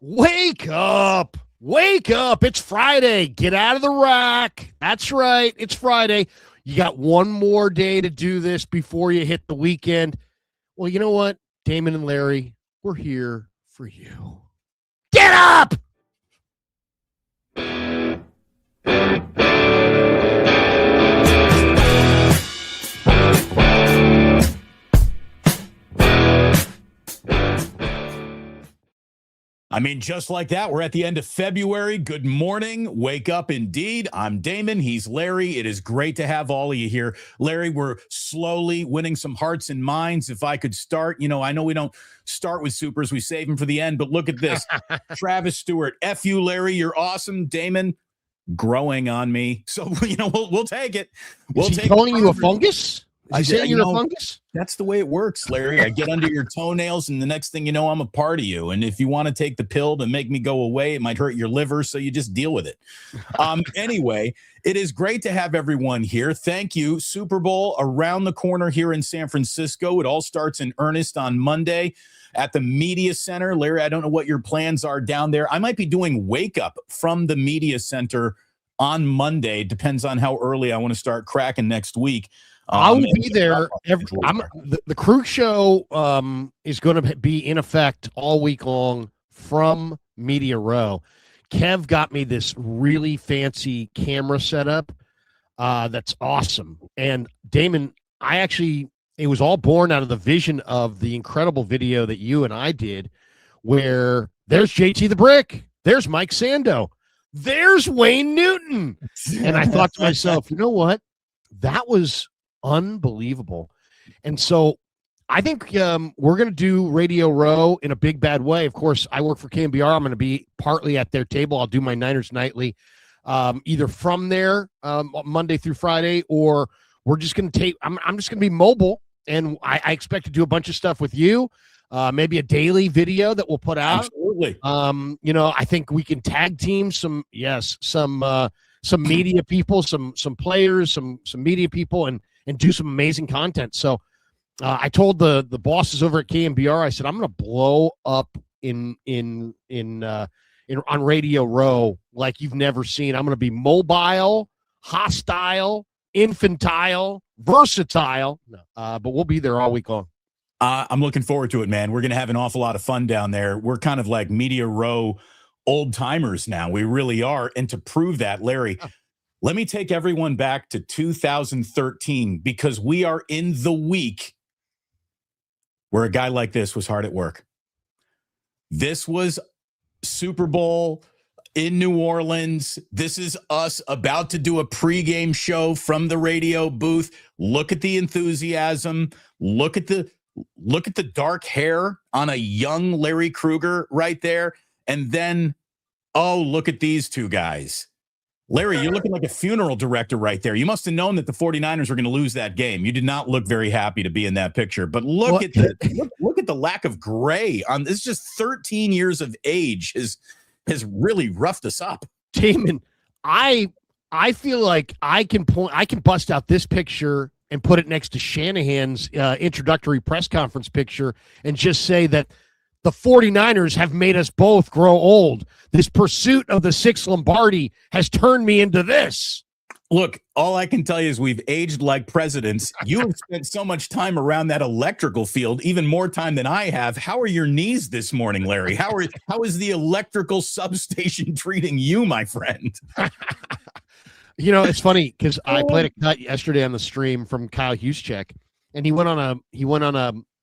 Wake up. Wake up. It's Friday. Get out of the rack. That's right. It's Friday. You got one more day to do this before you hit the weekend. Well, you know what? Damon and Larry, we're here for you. Get up! I mean, just like that, we're at the end of February. Good morning. Wake up indeed. I'm Damon. He's Larry. It is great to have all of you here. Larry, we're slowly winning some hearts and minds. If I could start, I know we don't start with supers. We save them for the end, but look at this. Travis Stewart, F you, Larry. You're awesome. Damon, growing on me. So, we'll take it. Is he calling you a fungus? Is he saying you're a fungus? That's the way it works, Larry. I get under your toenails, and the next thing you know, I'm a part of you. And if you want to take the pill to make me go away, it might hurt your liver, so you just deal with it. Anyway, it is great to have everyone here. Thank you. Super Bowl around the corner here in San Francisco. It all starts in earnest on Monday at the Media Center. Larry, I don't know what your plans are down there. I might be doing Wake Up from the Media Center on Monday. Depends on how early I want to start cracking next week. I will be there. The Krueger show is going to be in effect all week long from Media Row. Kev got me this really fancy camera setup that's awesome. And Damon, it was all born out of the vision of the incredible video that you and I did where there's JT the Brick, there's Mike Sando, there's Wayne Newton. And I thought to myself, you know what? That was unbelievable. And so I think we're going to do Radio Row in a big bad way. Of course, I work for KMBR. I'm going to be partly at their table. I'll do my Niners Nightly either from there Monday through Friday, or we're just going to take I'm just going to be mobile, and I expect to do a bunch of stuff with you, maybe a daily video that we'll put out. Absolutely. I think we can tag team some media people, some players, some media people, and do some amazing content. So I told the bosses over at KMBR, I said, I'm going to blow up on Radio Row like you've never seen. I'm going to be mobile, hostile, infantile, versatile, but we'll be there all week long. I'm looking forward to it, man. We're going to have an awful lot of fun down there. We're kind of like Media Row old timers now. We really are. And to prove that, Larry, let me take everyone back to 2013, because we are in the week where a guy like this was hard at work. This was Super Bowl in New Orleans. This is us about to do a pregame show from the radio booth. Look at the enthusiasm. Look at the dark hair on a young Larry Krueger right there. And then, oh, look at these two guys. Larry, you're looking like a funeral director right there. You must have known that the 49ers were going to lose that game. You did not look very happy to be in that picture. But look at the lack of gray on this. Just 13 years of age has really roughed us up. Damon, I feel like I can bust out this picture and put it next to Shanahan's introductory press conference picture and just say that the 49ers have made us both grow old. This pursuit of the 6th Lombardi has turned me into this. Look, all I can tell you is we've aged like presidents. You have spent so much time around that electrical field, even more time than I have. How are your knees this morning, Larry? How is the electrical substation treating you, my friend? It's funny because I played a cut yesterday on the stream from Kyle Juszczyk, and he went on a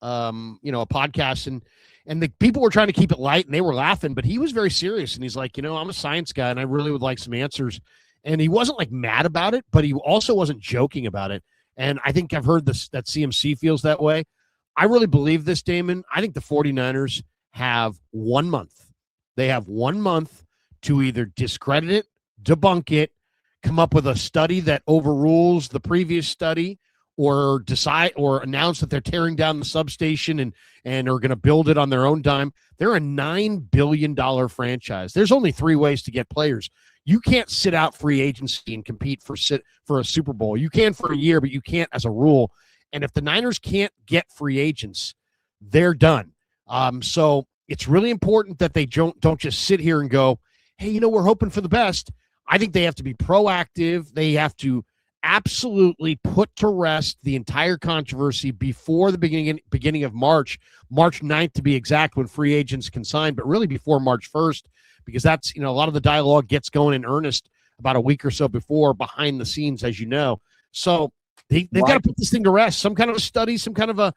podcast, and the people were trying to keep it light and they were laughing, but he was very serious. And he's like, I'm a science guy and I really would like some answers. And he wasn't like mad about it, but he also wasn't joking about it. And I think I've heard that CMC feels that way. I really believe this, Damon. I think the 49ers have 1 month. They have 1 month to either discredit it, debunk it, come up with a study that overrules the previous study, or decide or announce that they're tearing down the substation and are going to build it on their own dime. They're a $9 billion franchise. There's only 3 ways to get players. You can't sit out free agency and compete for a Super Bowl. You can for a year, but you can't as a rule. And if the Niners can't get free agents, they're done. So it's really important that they don't just sit here and go, hey, we're hoping for the best. I think they have to be proactive. They have to absolutely put to rest the entire controversy before the beginning of March 9th to be exact, when free agents can sign, but really before March 1st, because that's, a lot of the dialogue gets going in earnest about a week or so before, behind the scenes, as you know. So they've got to put this thing to rest. Some kind of a study, some kind of a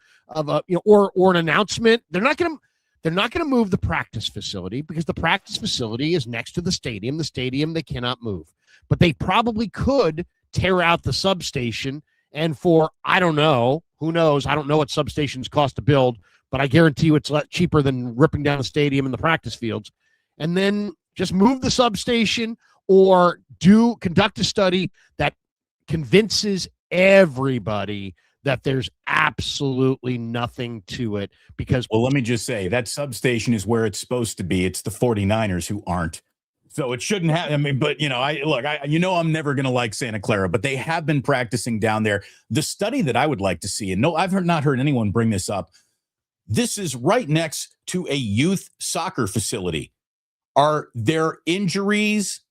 or an announcement. They're not going to move the practice facility, because the practice facility is next to the stadium. The stadium they cannot move, but they probably could tear out the substation. And for, I don't know, who knows? I don't know what substations cost to build, but I guarantee you it's a lot cheaper than ripping down the stadium and the practice fields. And then just move the substation, or conduct a study that convinces everybody that there's absolutely nothing to it. Because, well, let me just say, that substation is where it's supposed to be. It's the 49ers who aren't. So it shouldn't have. I mean, but I'm never going to like Santa Clara, but they have been practicing down there. The study that I would like to see, and no, I've not heard anyone bring this up. This is right next to a youth soccer facility. Are there injuries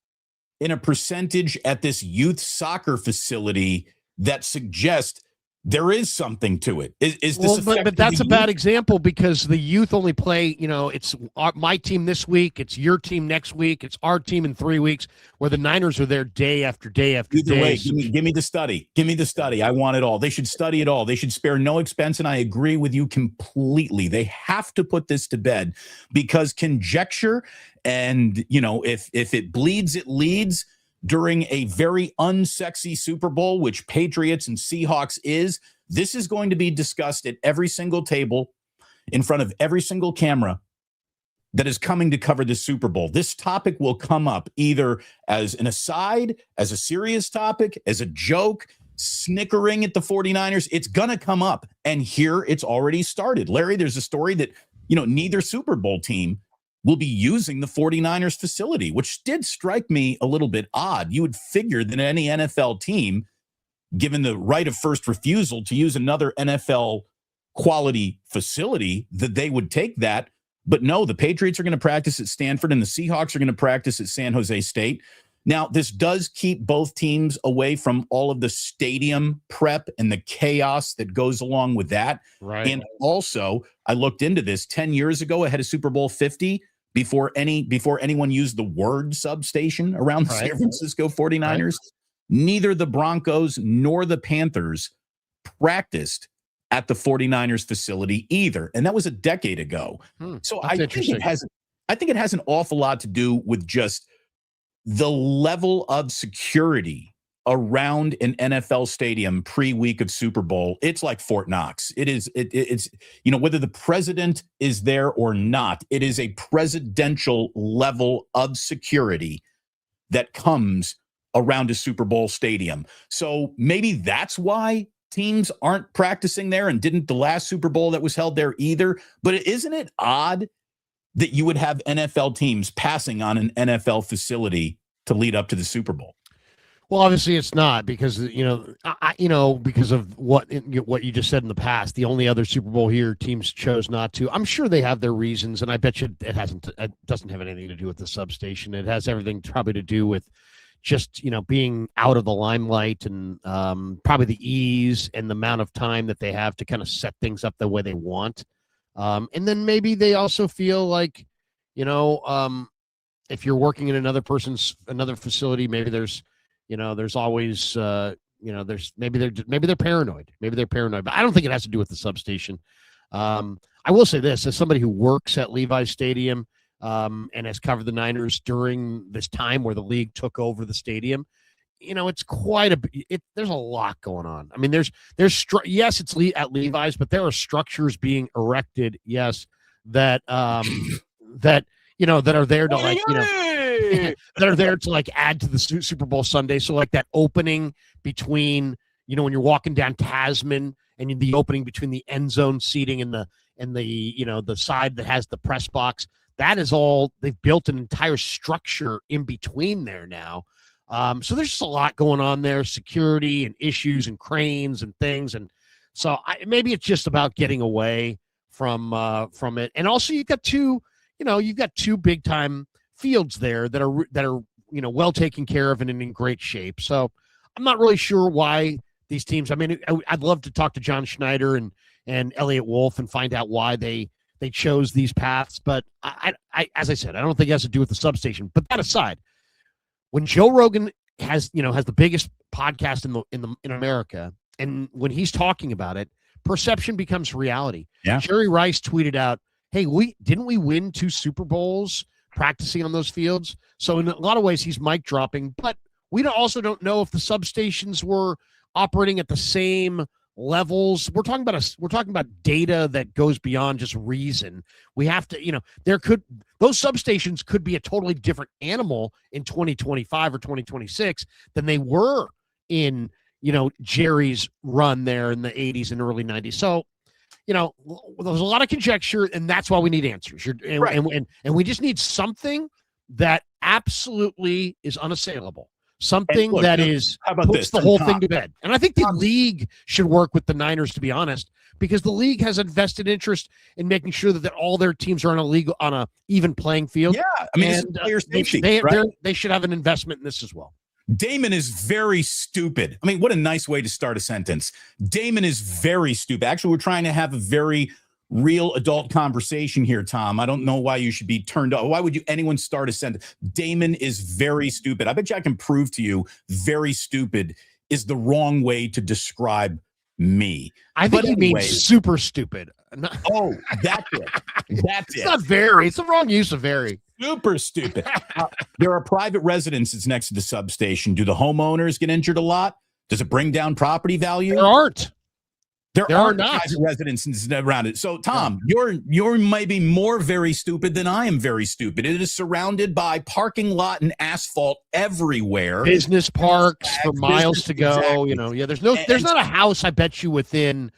in a percentage at this youth soccer facility that suggest there is something to it? Is this but that's a bad example, because the youth only play, it's my team this week, it's your team next week, it's our team in 3 weeks, where the Niners are there day after day after Either day. way, give me the study. Give me the study. I want it all. They should study it all. They should spare no expense, and I agree with you completely. They have to put this to bed, because conjecture and, if it bleeds, it leads. During a very unsexy Super Bowl, which Patriots and Seahawks is, this is going to be discussed at every single table, in front of every single camera that is coming to cover the Super Bowl. This topic will come up either as an aside, as a serious topic, as a joke, snickering at the 49ers. It's going to come up. And here it's already started. Larry, there's a story that, neither Super Bowl team will be using the 49ers facility, which did strike me a little bit odd. You would figure that any NFL team, given the right of first refusal to use another NFL quality facility, that they would take that. But no, the Patriots are going to practice at Stanford, and the Seahawks are going to practice at San Jose State. Now, this does keep both teams away from all of the stadium prep and the chaos that goes along with that. Right. And also, I looked into this 10 years ago ahead of Super Bowl 50, before anyone used the word substation around the San Francisco 49ers. Right. Neither the Broncos nor the Panthers practiced at the 49ers facility either. And that was a decade ago. So I think it has an awful lot to do with just the level of security around an NFL stadium pre-week of Super Bowl. It's like Fort Knox. It's whether the president is there or not, it is a presidential level of security that comes around a Super Bowl stadium. So maybe that's why teams aren't practicing there, and didn't the last Super Bowl that was held there either. But isn't it odd that you would have NFL teams passing on an NFL facility to lead up to the Super Bowl? Well, obviously it's not, because because of what you just said in the past. The only other Super Bowl here, teams chose not to. I'm sure they have their reasons, and I bet you it doesn't have anything to do with the substation. It has everything probably to do with just being out of the limelight, and probably the ease and the amount of time that they have to kind of set things up the way they want. And then maybe they also feel like, if you're working in another facility, maybe there's always, maybe they're paranoid. Maybe they're paranoid, but I don't think it has to do with the substation. I will say this, as somebody who works at Levi's Stadium, and has covered the Niners during this time where the league took over the stadium, it's quite there's a lot going on. I mean, yes, it's at Levi's, but there are structures being erected. Yes. That that are there to that are there to add to the Super Bowl Sunday. So that opening between, when you're walking down Tasman, and the opening between the end zone seating and the side that has the press box, that is all, they've built an entire structure in between there now. So there's just a lot going on there, security and issues and cranes and things. And so maybe it's just about getting away from it. And also you've got two you've got two big time fields there that are well taken care of and in great shape. So I'm not really sure why these teams. I mean, I'd love to talk to John Schneider and Elliot Wolf and find out why they chose these paths. But I as I said, I don't think it has to do with the substation. But that aside, when Joe Rogan has the biggest podcast in America, and when he's talking about it, perception becomes reality. Yeah. Jerry Rice tweeted out, "Hey, didn't we win 2 Super Bowls practicing on those fields?" So in a lot of ways, he's mic dropping, but we also don't know if the substations were operating at the same levels. We're talking about data that goes beyond just reason. We have to, those substations could be a totally different animal in 2025 or 2026 than they were in, Jerry's run there in the 80s and early 90s. So, there's a lot of conjecture, and that's why we need answers. Right. And we just need something that absolutely is unassailable. Something that puts the whole thing to bed. And I think the league should work with the Niners, to be honest, because the league has a vested interest in making sure that all their teams are on a even playing field. Yeah, I mean, player safety, they should have an investment in this as well. Damon is very stupid. I mean, what a nice way to start a sentence. Damon is very stupid. Actually, we're trying to have a very real adult conversation here, Tom. I don't know why you should be turned off. Why would anyone start a sentence? Damon is very stupid. I bet you I can prove to you very stupid is the wrong way to describe me. I think he means super stupid. Oh, that's it. That's it. It's not very. It's the wrong use of very. Super stupid. There are private residences next to the substation. Do the homeowners get injured a lot? Does it bring down property value? There aren't. There are not private residences around it. So, Tom, you're maybe more very stupid than I am very stupid. It is surrounded by parking lot and asphalt everywhere. Business parks for miles to go. Exactly. There's not a house, I bet you, within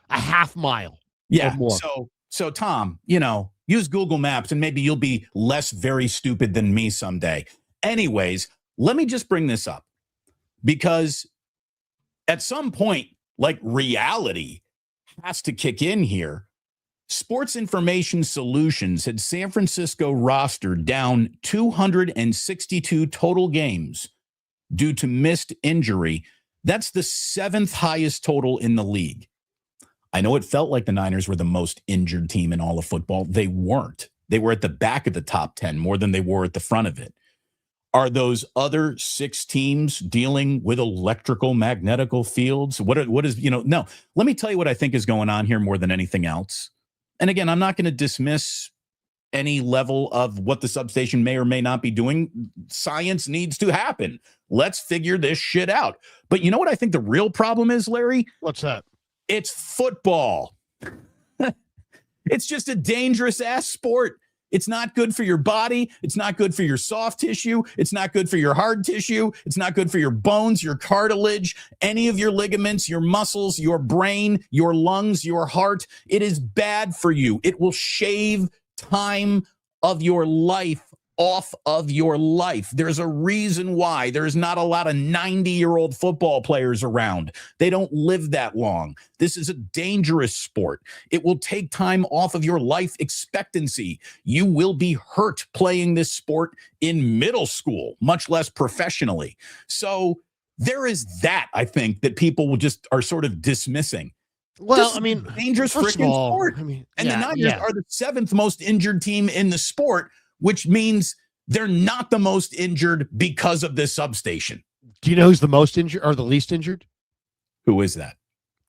a half mile. Yeah. So Tom, use Google Maps and maybe you'll be less very stupid than me someday. Anyways, let me just bring this up because at some point, reality has to kick in here. Sports Information Solutions had San Francisco roster down 262 total games due to missed injury. That's the 7th highest total in the league. I know it felt like the Niners were the most injured team in all of football. They weren't. They were at the back of the top 10 more than they were at the front of it. Are those other 6 teams dealing with electrical magnetical fields? What is, no, let me tell you what I think is going on here more than anything else. And again, I'm not going to dismiss any level of what the substation may or may not be doing. Science needs to happen. Let's figure this shit out. But you know what I think the real problem is, Larry? What's that? It's football. It's just a dangerous ass sport. It's not good for your body. It's not good for your soft tissue. It's not good for your hard tissue. It's not good for your bones, your cartilage, any of your ligaments, your muscles, your brain, your lungs, your heart. It is bad for you. It will shave time of your life off of your life. There's a reason why there's not a lot of 90-year-old football players around. They don't live that long. This is a dangerous sport. It will take time off of your life expectancy. You will be hurt playing this sport in middle school, much less professionally. So there is that, I think, that people are sort of dismissing. Well, dangerous freaking sport. The Niners are the 7th most injured team in the sport, which means they're not the most injured because of this substation. Do you know who's the most injured or the least injured? Who is that?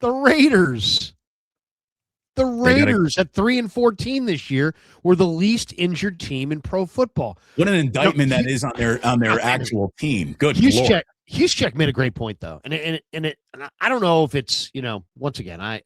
The Raiders. The Raiders at 3-14 this year were the least injured team in pro football. What an indictment that is on their actual team. Good Lord. Hughescheck made a great point though, and I don't know if it's once again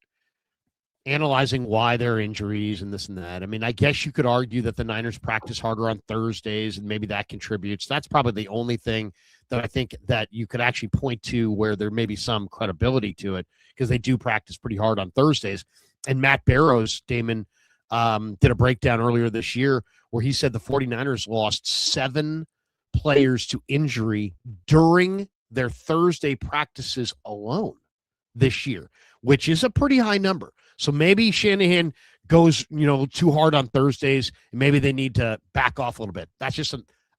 analyzing why there are injuries and this and that. I mean, I guess you could argue that the Niners practice harder on Thursdays and maybe that contributes. That's probably the only thing that I think that you could actually point to where there may be some credibility to it, because they do practice pretty hard on Thursdays. And Matt Barrows, Damon, did a breakdown earlier this year where he said the 49ers lost 7 players to injury during their Thursday practices alone this year, which is a pretty high number. So maybe Shanahan goes, too hard on Thursdays, and maybe they need to back off a little bit. That's just,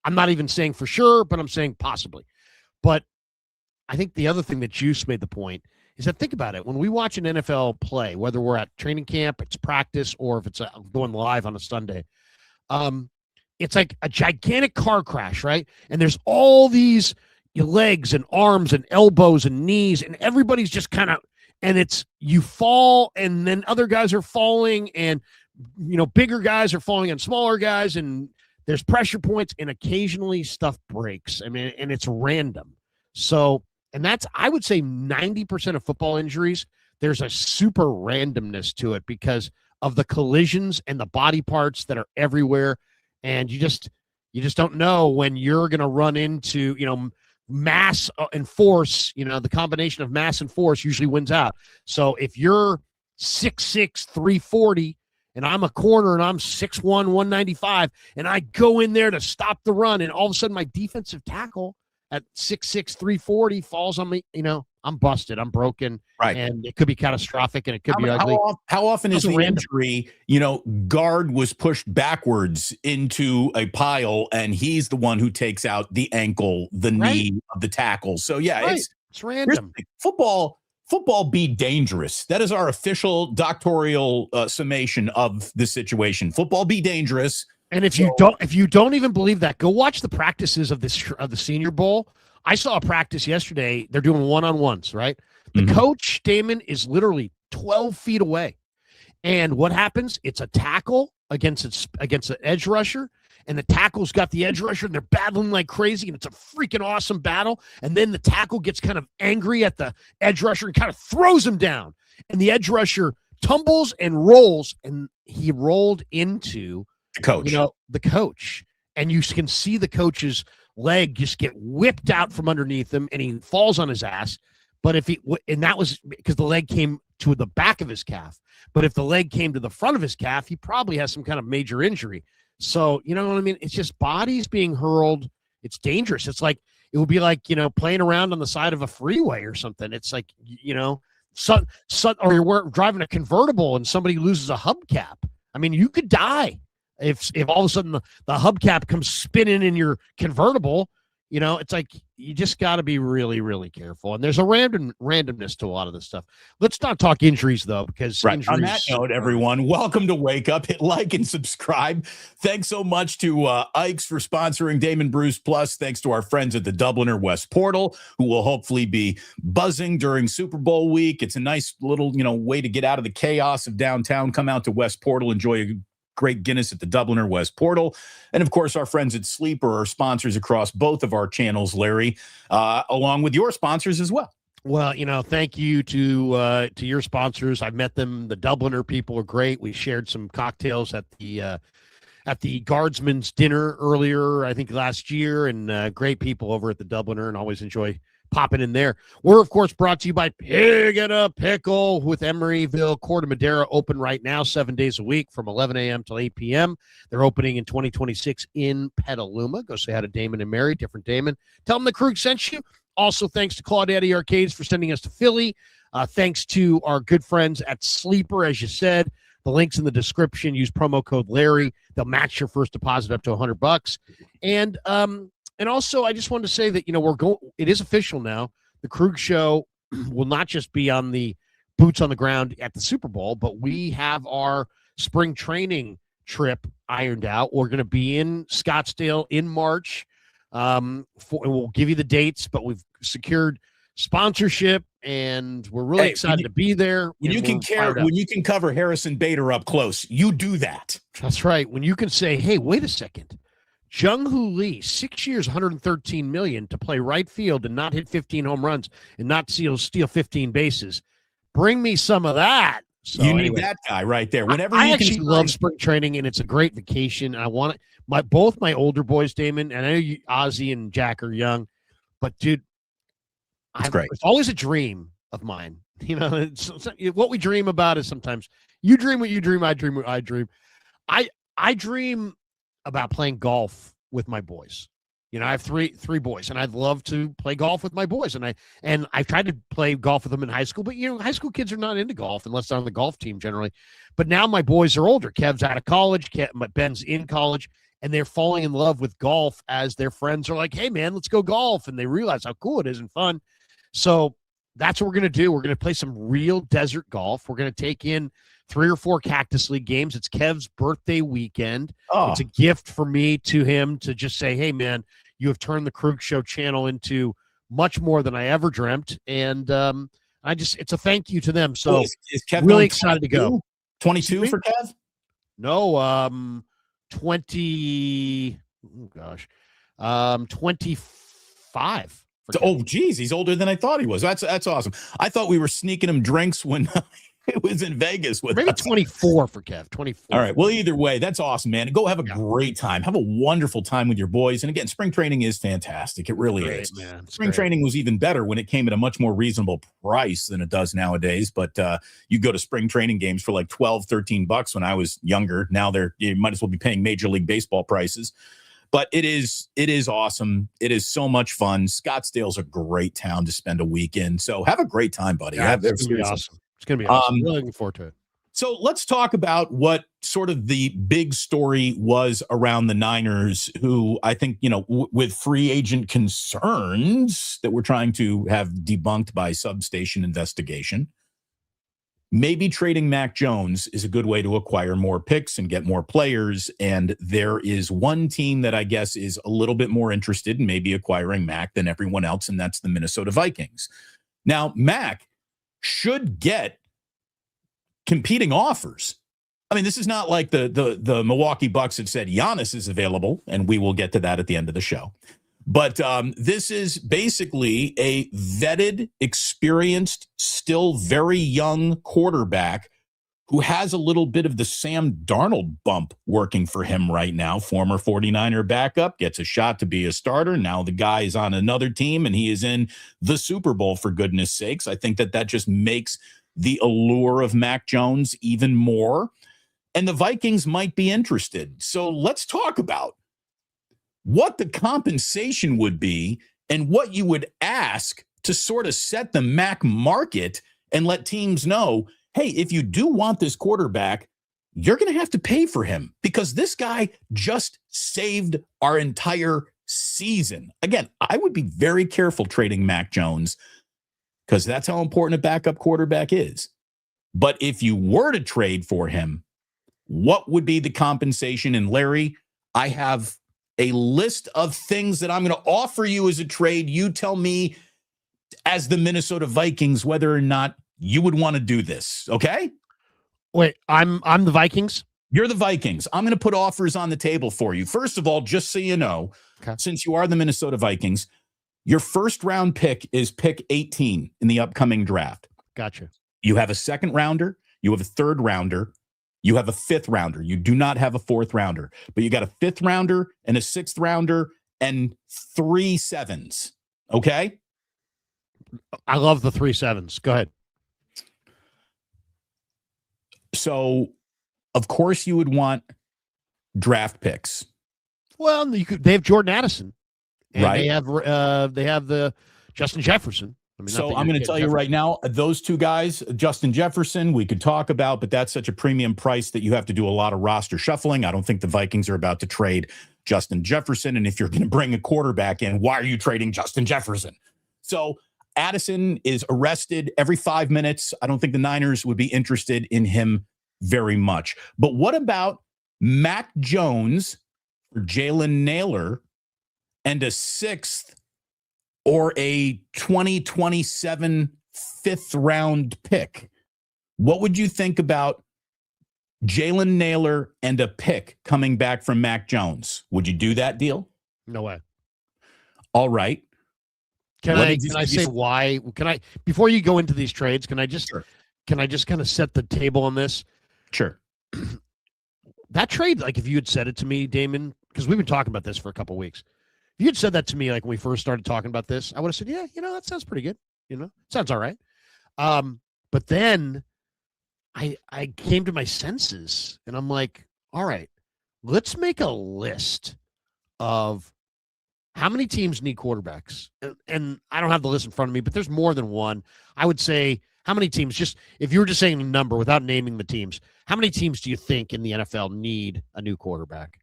I'm not even saying for sure, but I'm saying possibly. But I think the other thing that Juice made the point is that, think about it. When we watch an NFL play, whether we're at training camp, it's practice, or if it's going live on a Sunday, it's like a gigantic car crash, right? And there's all these legs and arms and elbows and knees, and everybody's just kind of, and it's, you fall, and then other guys are falling, and bigger guys are falling on smaller guys, and there's pressure points, and occasionally stuff breaks. I mean, and it's random. So, and that's, I would say 90% of football injuries, there's a super randomness to it because of the collisions and the body parts that are everywhere. And you just don't know when you're going to run into, mass and force. The combination of mass and force usually wins out. So if you're 6'6", 340, and I'm a corner and I'm 6'1", 195, and I go in there to stop the run, and all of a sudden my defensive tackle at 6'6", 340 falls on me, I'm busted, I'm broken, right? And it could be catastrophic, and it could be ugly. How often is the injury, guard was pushed backwards into a pile, and he's the one who takes out the ankle, the knee of the tackle. So yeah, it's random. Football be dangerous. That is our official doctoral summation of the situation. Football be dangerous. And if you don't even believe that, go watch the practices of the Senior Bowl. I saw a practice yesterday. They're doing one-on-ones, right? The coach, Damon, is literally 12 feet away. And what happens? It's a tackle against an edge rusher, and the tackle's got the edge rusher, and they're battling like crazy, and it's a freaking awesome battle. And then the tackle gets kind of angry at the edge rusher and kind of throws him down. And the edge rusher tumbles and rolls, and he rolled into coach, the coach, and you can see the coach's leg just get whipped out from underneath him, and he falls on his ass. But and that was because the leg came to the back of his calf. But if the leg came to the front of his calf, he probably has some kind of major injury. So, you know what I mean? It's just bodies being hurled. It's dangerous. It's like, it would be like, playing around on the side of a freeway or something. It's like, or you're driving a convertible and somebody loses a hubcap. I mean, you could die. If all of a sudden the hubcap comes spinning in your convertible, it's like, you just got to be really, really careful. And there's a randomness to a lot of this stuff. Let's not talk injuries, though, because injuries, on that note, everyone, welcome to Wake Up. Hit like and subscribe. Thanks so much to Ike's for sponsoring Damon Bruce Plus. Thanks to our friends at the Dubliner West Portal, who will hopefully be buzzing during Super Bowl week. It's a nice little, way to get out of the chaos of downtown. Come out to West Portal, enjoy a great Guinness at the Dubliner West Portal. And of course, our friends at Sleeper are sponsors across both of our channels, Larry, along with your sponsors as well. Well, thank you to your sponsors. I've met them. The Dubliner people are great. We shared some cocktails at the Guardsman's dinner earlier, I think last year, and great people over at the Dubliner, and always enjoy popping in there. We're, of course, brought to you by Pig and a Pickle with Emeryville, Corte Madera, open right now 7 days a week from 11 a.m. till 8 p.m. They're opening in 2026 in Petaluma. Go say hi to Damon and Mary, different Damon. Tell them the Krug sent you. Also, thanks to Claudette Arcades for sending us to Philly. Thanks to our good friends at Sleeper, as you said. The link's in the description. Use promo code Larry. They'll match your first deposit up to $100. And also, I just wanted to say that, it is official now. The Krug Show will not just be on the boots on the ground at the Super Bowl, but we have our spring training trip ironed out. We're going to be in Scottsdale in March. And we'll give you the dates, but we've secured sponsorship, and we're really excited to be there. When you can cover Harrison Bader up close, you do that. That's right. When you can say, hey, wait a second. Jung-Hoo Lee, 6 years, $113 million to play right field and not hit 15 home runs and not steal 15 bases. Bring me some of that. So you need that guy right there. Whenever I actually love spring training, and it's a great vacation. I want it. Both my older boys, Damon, and I know Ozzy and Jack are young, but dude, it's always a dream of mine. What we dream about is sometimes you dream what you dream. I dream what I dream. I dream about playing golf with my boys. I have three boys, and I'd love to play golf with my boys. And I've tried to play golf with them in high school, but high school kids are not into golf unless they're on the golf team generally. But now my boys are older. Kev's out of college. Ben's in college, and they're falling in love with golf as their friends are like, "Hey, man, let's go golf," and they realize how cool it is and fun. So that's what we're gonna do. We're gonna play some real desert golf. We're gonna take in 3 or 4 Cactus League games. It's Kev's birthday weekend. Oh. It's a gift for me to him to just say, "Hey, man, you have turned the Krug Show channel into much more than I ever dreamt." And it's a thank you to them. So is Kev really excited to go. 22 for Kev? No, 20. Oh gosh, 25. Oh, geez, he's older than I thought he was. That's awesome. I thought we were sneaking him drinks when it was in Vegas with maybe us. 24 for Kev. 24. All right. Well, either way, that's awesome, man. Go have a great time. Have a wonderful time with your boys. And again, spring training is fantastic. It really is. Man. Spring training was even better when it came at a much more reasonable price than it does nowadays. But you go to spring training games for like $12, $13 when I was younger. Now you might as well be paying Major League Baseball prices. But it is awesome. It is so much fun. Scottsdale's a great town to spend a weekend. So have a great time, buddy. Yeah, it's going to be awesome. It's going to be awesome. Really looking forward to it. So let's talk about what sort of the big story was around the Niners, who I think, with free agent concerns that we're trying to have debunked by Substation investigation. Maybe trading Mac Jones is a good way to acquire more picks and get more players. And there is one team that I guess is a little bit more interested in maybe acquiring Mac than everyone else, and that's the Minnesota Vikings. Now, Mac should get competing offers. I mean, this is not like the Milwaukee Bucks have said Giannis is available, and we will get to that at the end of the show. But this is basically a vetted, experienced, still very young quarterback who has a little bit of the Sam Darnold bump working for him right now. Former 49er backup, gets a shot to be a starter. Now the guy is on another team, and he is in the Super Bowl, for goodness sakes. I think that just makes the allure of Mac Jones even more. And the Vikings might be interested. So let's talk about what the compensation would be and what you would ask to sort of set the Mac market and let teams know, hey, if you do want this quarterback, you're going to have to pay for him because this guy just saved our entire season. Again, I would be very careful trading Mac Jones because that's how important a backup quarterback is. But if you were to trade for him, what would be the compensation? And Larry, I have a list of things that I'm going to offer you as a trade. You tell me, as the Minnesota Vikings, whether or not you would want to do this. Okay? Wait, I'm the Vikings? You're the Vikings. I'm going to put offers on the table for you. First of all, just so you know, since you are the Minnesota Vikings, your first round pick is pick 18 in the upcoming draft. Gotcha. You have a second rounder. You have a third rounder. You have a fifth rounder. You do not have a fourth rounder, but you got a fifth rounder and a sixth rounder and 3 sevens. Okay. I love the 3 sevens. Go ahead. So, of course, you would want draft picks. Well, they have Jordan Addison, and right? They have the Justin Jefferson. I mean, so I'm going to tell you right now, those two guys, Justin Jefferson, we could talk about, but that's such a premium price that you have to do a lot of roster shuffling. I don't think the Vikings are about to trade Justin Jefferson. And if you're going to bring a quarterback in, why are you trading Justin Jefferson? So Addison is arrested every 5 minutes. I don't think the Niners would be interested in him very much. But what about Mac Jones or Jalen Naylor and a sixth or a 2027 fifth round pick? What would you think about Jalen Naylor and a pick coming back from Mac Jones? Would you do that deal? No way. All right. Can I say why? Before you go into these trades, can I just kind of set the table on this? Sure. That trade, like if you had said it to me, Damon, because we've been talking about this for a couple of weeks. If you had said that to me, like when we first started talking about this, I would have said, yeah, that sounds pretty good. Sounds all right. But then I came to my senses and I'm like, all right, let's make a list of How many teams need quarterbacks? And I don't have the list in front of me, but there's more than one. I would say, how many teams, just if you were just saying a number without naming the teams, how many teams do you think in the NFL need a new quarterback?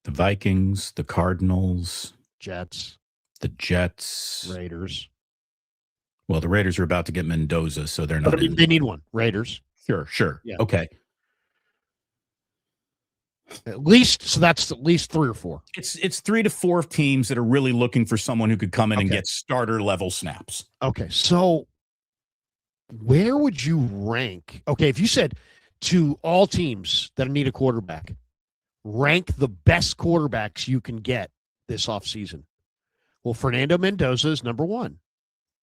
The Vikings, the Cardinals, Jets, the Jets, Raiders. Well, the Raiders are about to get Mendoza, so they're not. They need one. Raiders. Sure. Yeah. Okay. At least, so that's at least 3 or 4. It's 3 to 4 teams that are really looking for someone who could come in and get starter level snaps. Okay, so where would you rank? Okay, if you said to all teams that need a quarterback, rank the best quarterbacks you can get this offseason. Well, Fernando Mendoza is number 1,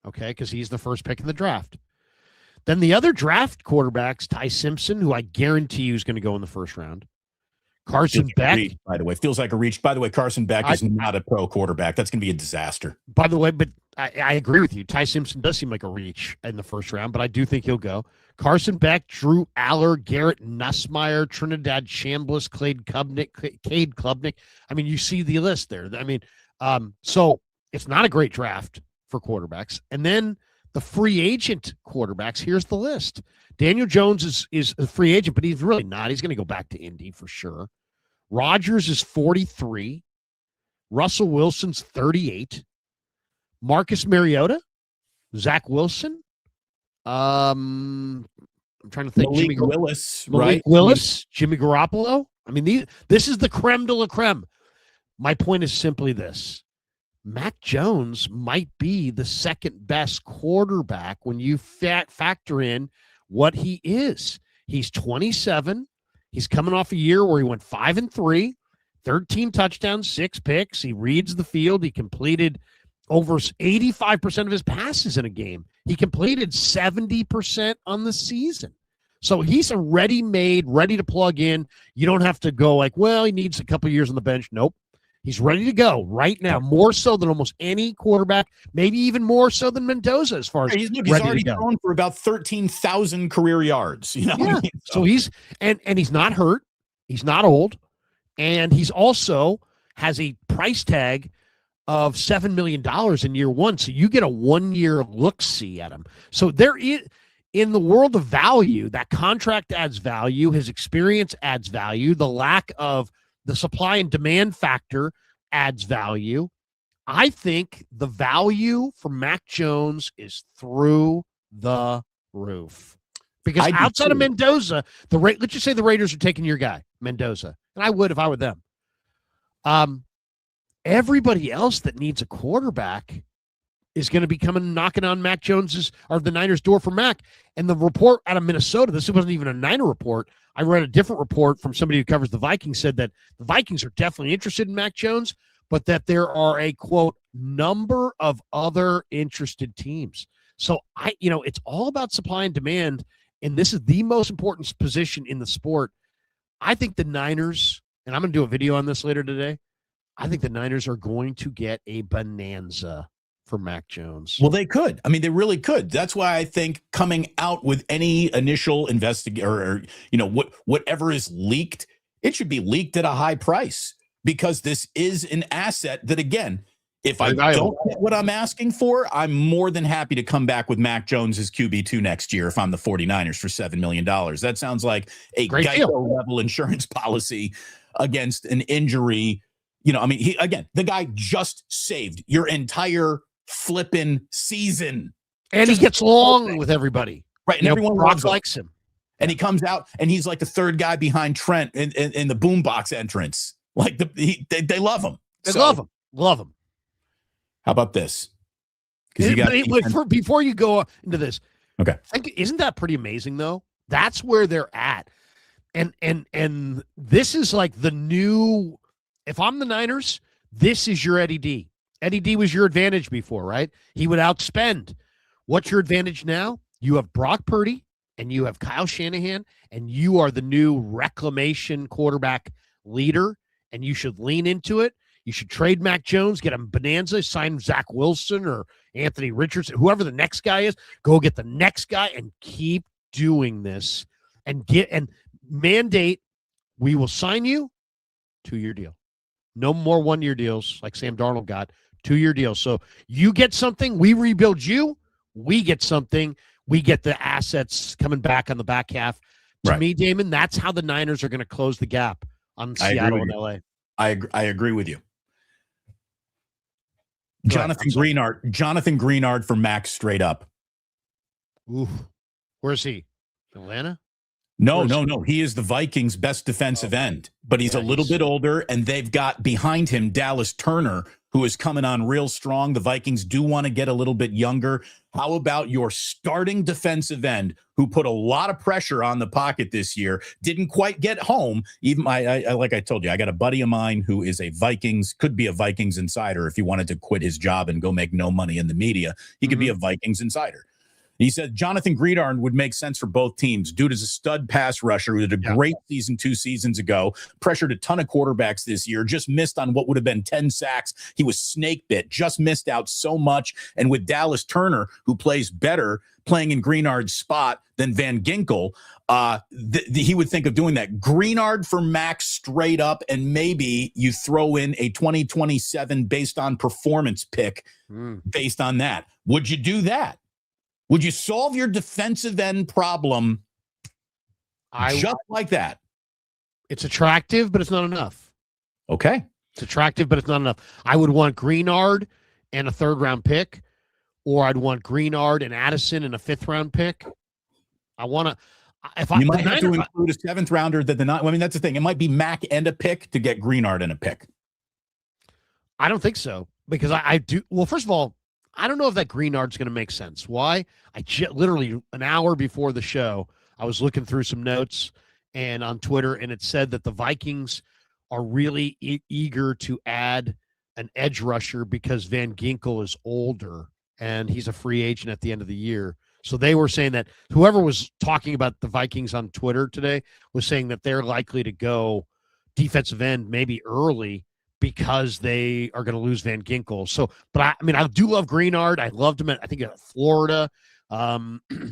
okay, because he's the first pick in the draft. Then the other draft quarterbacks, Ty Simpson, who I guarantee you is going to go in the first round. Carson Beck. Reach, by the way, feels like a reach. By the way, Carson Beck is not a pro quarterback. That's going to be a disaster. By the way, but I agree with you. Ty Simpson does seem like a reach in the first round, but I do think he'll go. Carson Beck, Drew Aller, Garrett Nussmeier, Trinidad Chambliss, Cade Klubnik. I mean, you see the list there. I mean, so it's not a great draft for quarterbacks. And then the free agent quarterbacks, here's the list. Daniel Jones is a free agent, but he's really not. He's going to go back to Indy for sure. Rodgers is 43. Russell Wilson's 38. Marcus Mariota, Zach Wilson. I'm trying to think. Malik Willis, Malik Willis, Jimmy Garoppolo. I mean, this is the creme de la creme. My point is simply this. Mac Jones might be the second best quarterback when you factor in what he is. He's 27. He's coming off a year where he went 5-3, 13 touchdowns, 6 picks. He reads the field. He completed over 85% of his passes in a game. He completed 70% on the season. So he's a ready-made, ready to plug in. You don't have to go like, well, he needs a couple years on the bench. Nope. He's ready to go right now, more so than almost any quarterback, maybe even more so than Mendoza as far as he's already thrown for about 13,000 career yards. You know what I mean? So he's and he's not hurt, he's not old, and he's also has a price tag of $7 million in year 1. So you get a 1-year look-see at him. So there is, in the world of value, that contract adds value, his experience adds value, the lack of the supply and demand factor adds value. I think the value for Mac Jones is through the roof. Because outside of Mendoza, let's just say the Raiders are taking your guy, Mendoza. And I would if I were them. Everybody else that needs a quarterback is going to be coming knocking on Mac Jones's or the Niners' door for Mac. And the report out of Minnesota, this wasn't even a Niner report. I read a different report from somebody who covers the Vikings, said that the Vikings are definitely interested in Mac Jones, but that there are a, quote, number of other interested teams. So, it's all about supply and demand, and this is the most important position in the sport. I think the Niners, and I'm going to do a video on this later today, I think the Niners are going to get a bonanza for Mac Jones. Well, they could. I mean, they really could. That's why I think coming out with any initial investigation or whatever is leaked, it should be leaked at a high price because this is an asset that, again, if I don't get what I'm asking for, I'm more than happy to come back with Mac Jones as QB2 next year if I'm the 49ers for $7 million. That sounds like a Geico-level insurance policy against an injury. The guy just saved your entire flipping season. And he gets along with everybody. Right, and everyone likes him. And he comes out, and he's like the third guy behind Trent in the boombox entrance. Like, they love him. They love him. How about this? Before you go into this, okay, isn't that pretty amazing though? That's where they're at, and this is like the new. If I'm the Niners, this is your Eddie D. Eddie D was your advantage before, right? He would outspend. What's your advantage now? You have Brock Purdy and you have Kyle Shanahan, and you are the new reclamation quarterback leader, and you should lean into it. You should trade Mac Jones, get him bonanza, sign Zach Wilson or Anthony Richardson, whoever the next guy is. Go get the next guy and keep doing this and mandate. We will sign you 2-year deal. No more 1-year deals like Sam Darnold got, 2-year deals. So you get something, we rebuild you. We get something, we get the assets coming back on the back half. To me, Damon, that's how the Niners are going to close the gap on Seattle and LA. I agree with you. Jonathan Greenard for Max straight up. Ooh, where's he? Atlanta? No. He is the Vikings' best defensive end, but he's a little bit older, and they've got behind him Dallas Turner, who is coming on real strong. The Vikings do want to get a little bit younger. How about your starting defensive end, who put a lot of pressure on the pocket this year, didn't quite get home? Even I like I told you, I got a buddy of mine who is could be a Vikings insider if he wanted to quit his job and go make no money in the media. He could be a Vikings insider. He said Jonathan Greenard would make sense for both teams. Dude is a stud pass rusher who did a great season 2 seasons ago, pressured a ton of quarterbacks this year, just missed on what would have been 10 sacks. He was snake bit, just missed out so much. And with Dallas Turner, who plays better playing in Greenard's spot than Van Ginkel, he would think of doing that. Greenard for Max straight up, and maybe you throw in a 2027 based on performance pick based on that. Would you do that? Would you solve your defensive end problem just like that? It's attractive, but it's not enough. Okay. It's attractive, but it's not enough. I would want Greenard and a 3rd-round pick, or I'd want Greenard and Addison and a 5th-round pick. I want to. You might have to include a 7th-rounder that that's the thing. It might be Mac and a pick to get Greenard and a pick. I don't think so, because I do. Well, first of all, I don't know if that Greenard's going to make sense. Why? Literally an hour before the show, I was looking through some notes and on Twitter, and it said that the Vikings are really eager to add an edge rusher because Van Ginkel is older and he's a free agent at the end of the year. So they were saying that whoever was talking about the Vikings on Twitter today was saying that they're likely to go defensive end maybe early because they are going to lose Van Ginkel. So, but I do love Greenard. I loved him I think at Florida.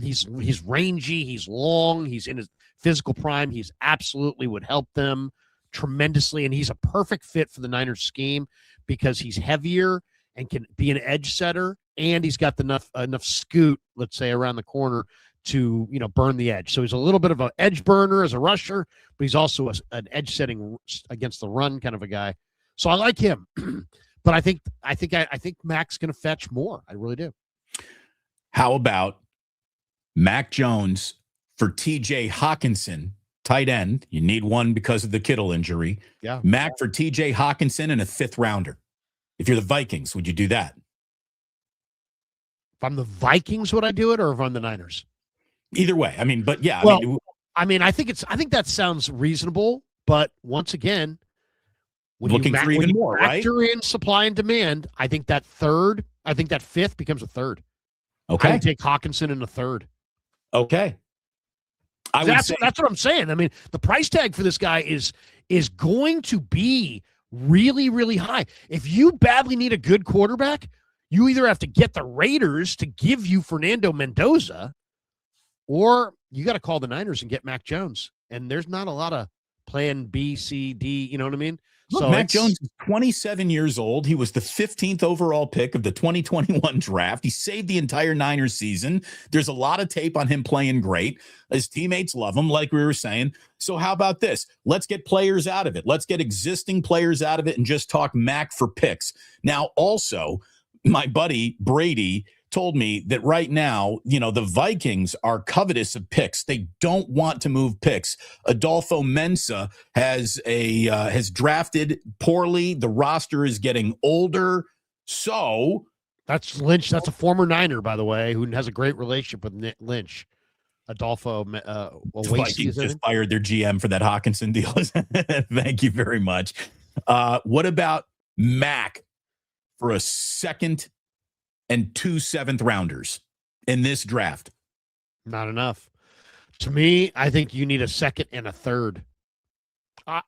He's rangy, he's long, he's in his physical prime. He's absolutely would help them tremendously, and he's a perfect fit for the Niners scheme because he's heavier and can be an edge setter, and he's got enough scoot, let's say, around the corner to burn the edge. So he's a little bit of an edge burner as a rusher, but he's also an edge setting against the run kind of a guy. So I like him, but I think Mac's going to fetch more. I really do. How about Mac Jones for TJ Hawkinson, tight end? You need one because of the Kittle injury. Yeah. Mac for TJ Hawkinson and a 5th-rounder. If you're the Vikings, would you do that? If I'm the Vikings, would I do it, or if I'm the Niners? Either way. But yeah. Well, I think that sounds reasonable, but once again, looking for even more, right? Factor in supply and demand. I think that 5th becomes a 3rd. Okay. I would take Hawkinson in a 3rd. Okay. That's what I'm saying. The price tag for this guy is going to be really, really high. If you badly need a good quarterback, you either have to get the Raiders to give you Fernando Mendoza, or you got to call the Niners and get Mac Jones. And there's not a lot of plan B, C, D. You know what I mean? Look, Mac Jones is 27 years old. He was the 15th overall pick of the 2021 draft. He saved the entire Niners season. There's a lot of tape on him playing great. His teammates love him, like we were saying. So how about this? Let's get players out of it. Let's get existing players out of it and just talk Mac for picks. Now, also, my buddy Brady told me that right now, the Vikings are covetous of picks. They don't want to move picks. Adolfo Mensa has drafted poorly. The roster is getting older. So that's Lynch. That's a former Niner, by the way, who has a great relationship with Lynch. Adolfo Vikings just fired their GM for that Hawkinson deal. Thank you very much. What about Mac for a 2nd and 2 7th-rounders in this draft? Not enough. To me, I think you need a 2nd and a 3rd.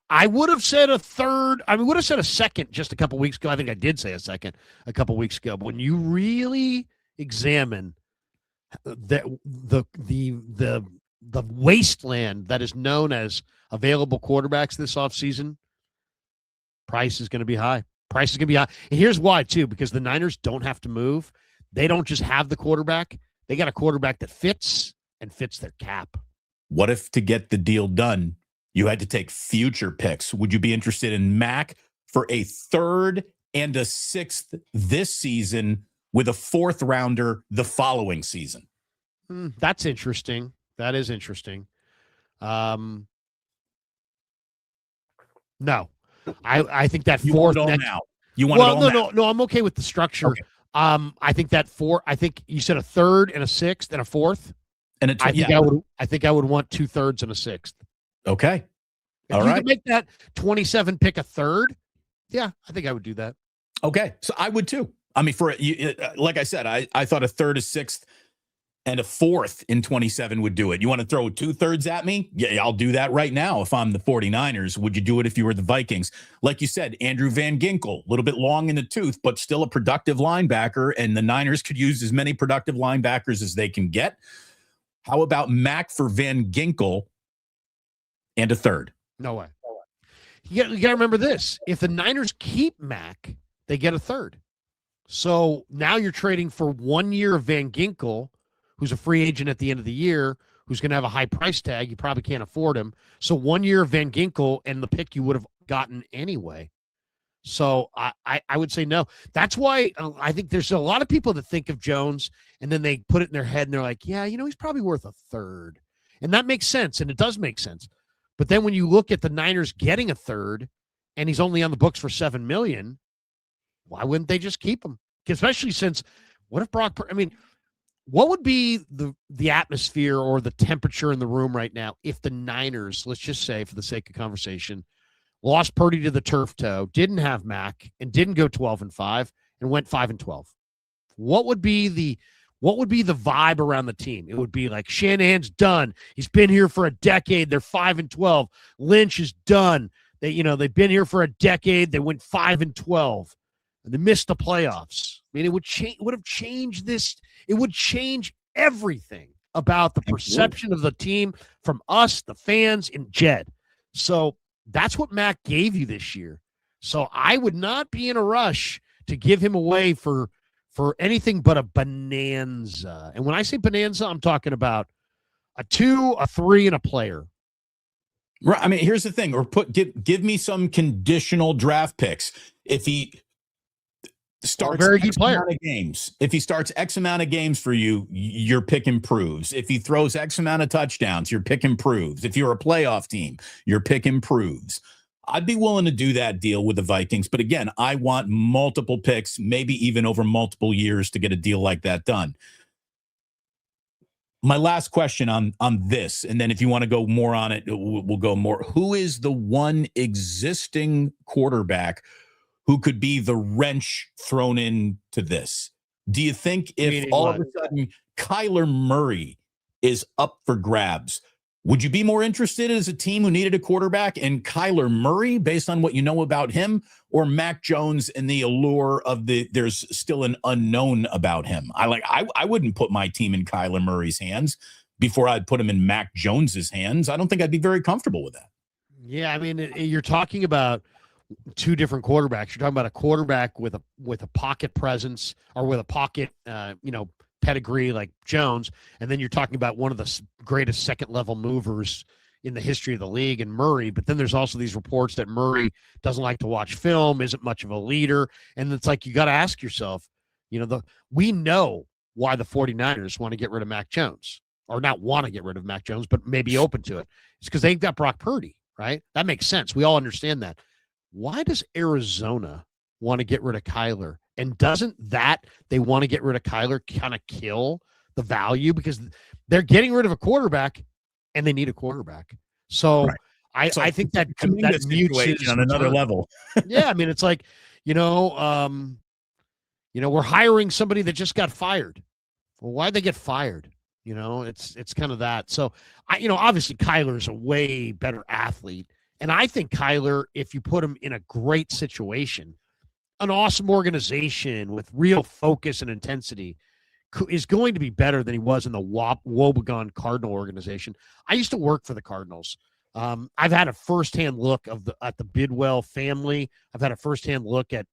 I would have said a 3rd. I would have said a 2nd just a couple weeks ago. I think I did say a 2nd a couple weeks ago. But when you really examine the wasteland that is known as available quarterbacks this offseason, Price is going to be high. Price is going to be high. And here's why, too, because the Niners don't have to move. They don't just have the quarterback. They got a quarterback that fits and fits their cap. What if to get the deal done, you had to take future picks? Would you be interested in Mac for a 3rd and a 6th this season with a 4th rounder the following season? That's interesting. That is interesting. No, I think that you 4th want it all next. Now. You want it all now. No. I'm okay with the structure. Okay. I think that 4. I think you said a 3rd and a 6th and a 4th. And I think I would want 2 3rds and a 6th. Okay. If you could make that 27 pick a 3rd, yeah, I think I would do that. Okay. So I would too. I mean, like I said, I thought a 3rd, a 6th, and a 4th in 27 would do it. You want to throw 2 3rds at me? Yeah, I'll do that right now if I'm the 49ers. Would you do it if you were the Vikings? Like you said, Andrew Van Ginkel, a little bit long in the tooth, but still a productive linebacker, and the Niners could use as many productive linebackers as they can get. How about Mac for Van Ginkel and a 3rd? No way. You got to remember this. If the Niners keep Mac, they get a 3rd. So now you're trading for 1 year of Van Ginkel, who's a free agent at the end of the year, who's going to have a high price tag. You probably can't afford him. So 1 year of Van Ginkel and the pick you would have gotten anyway. So I would say no. That's why I think there's a lot of people that think of Jones and then they put it in their head and they're like, yeah, he's probably worth a 3rd. And that makes sense. And it does make sense. But then when you look at the Niners getting a 3rd and he's only on the books for $7 million, why wouldn't they just keep him? Especially since what if what would be the atmosphere or the temperature in the room right now if the Niners, let's just say for the sake of conversation, lost Purdy to the turf toe, didn't have Mac, and didn't go 12-5, and went 5-12? What would be the vibe around the team? It would be like Shanahan's done. He's been here for a decade. They're 5-12. Lynch is done. They've been here for a decade. They went 5-12. And they missed the playoffs. I mean, it would change. Would have changed this. It would change everything about the perception of the team from us, the fans, and Jed. So that's what Mac gave you this year. So I would not be in a rush to give him away for anything but a bonanza. And when I say bonanza, I'm talking about a 2, a 3, and a player. Right. I mean, here's the thing. Or give me some conditional draft picks. If he starts X amount of games, if he starts X amount of games for you, your pick improves. If he throws X amount of touchdowns, your pick improves. If you're a playoff team, your pick improves. I'd be willing to do that deal with the Vikings. But again, I want multiple picks, maybe even over multiple years to get a deal like that done. My last question on this, and then if you want to go more on it, we'll go more. Who is the one existing quarterback who could be the wrench thrown into this? Do you think if all of a sudden Kyler Murray is up for grabs, would you be more interested as a team who needed a quarterback in Kyler Murray based on what you know about him, or Mac Jones and the allure of there's still an unknown about him? I wouldn't put my team in Kyler Murray's hands before I'd put him in Mac Jones's hands. I don't think I'd be very comfortable with that. Yeah, I mean, you're talking about 2 different quarterbacks. You're talking about a quarterback with a pocket presence or with a pocket, pedigree like Jones, and then you're talking about one of the greatest second-level movers in the history of the league in Murray. But then there's also these reports that Murray doesn't like to watch film, isn't much of a leader, and it's like you got to ask yourself, we know why the 49ers want to get rid of Mac Jones, or not want to get rid of Mac Jones, but maybe open to it. It's because they ain't got Brock Purdy, right? That makes sense. We all understand that. Why does Arizona want to get rid of Kyler? And doesn't that they want to get rid of Kyler kind of kill the value? Because they're getting rid of a quarterback and they need a quarterback. So right. I think that mutes it on another level. Yeah, I mean, it's like, we're hiring somebody that just got fired. Well, why'd they get fired? It's kind of that. So obviously Kyler's a way better athlete. And I think Kyler, if you put him in a great situation, an awesome organization with real focus and intensity, is going to be better than he was in the woebegone Cardinal organization. I used to work for the Cardinals I've had a firsthand look at the Bidwell family. I've had a firsthand look at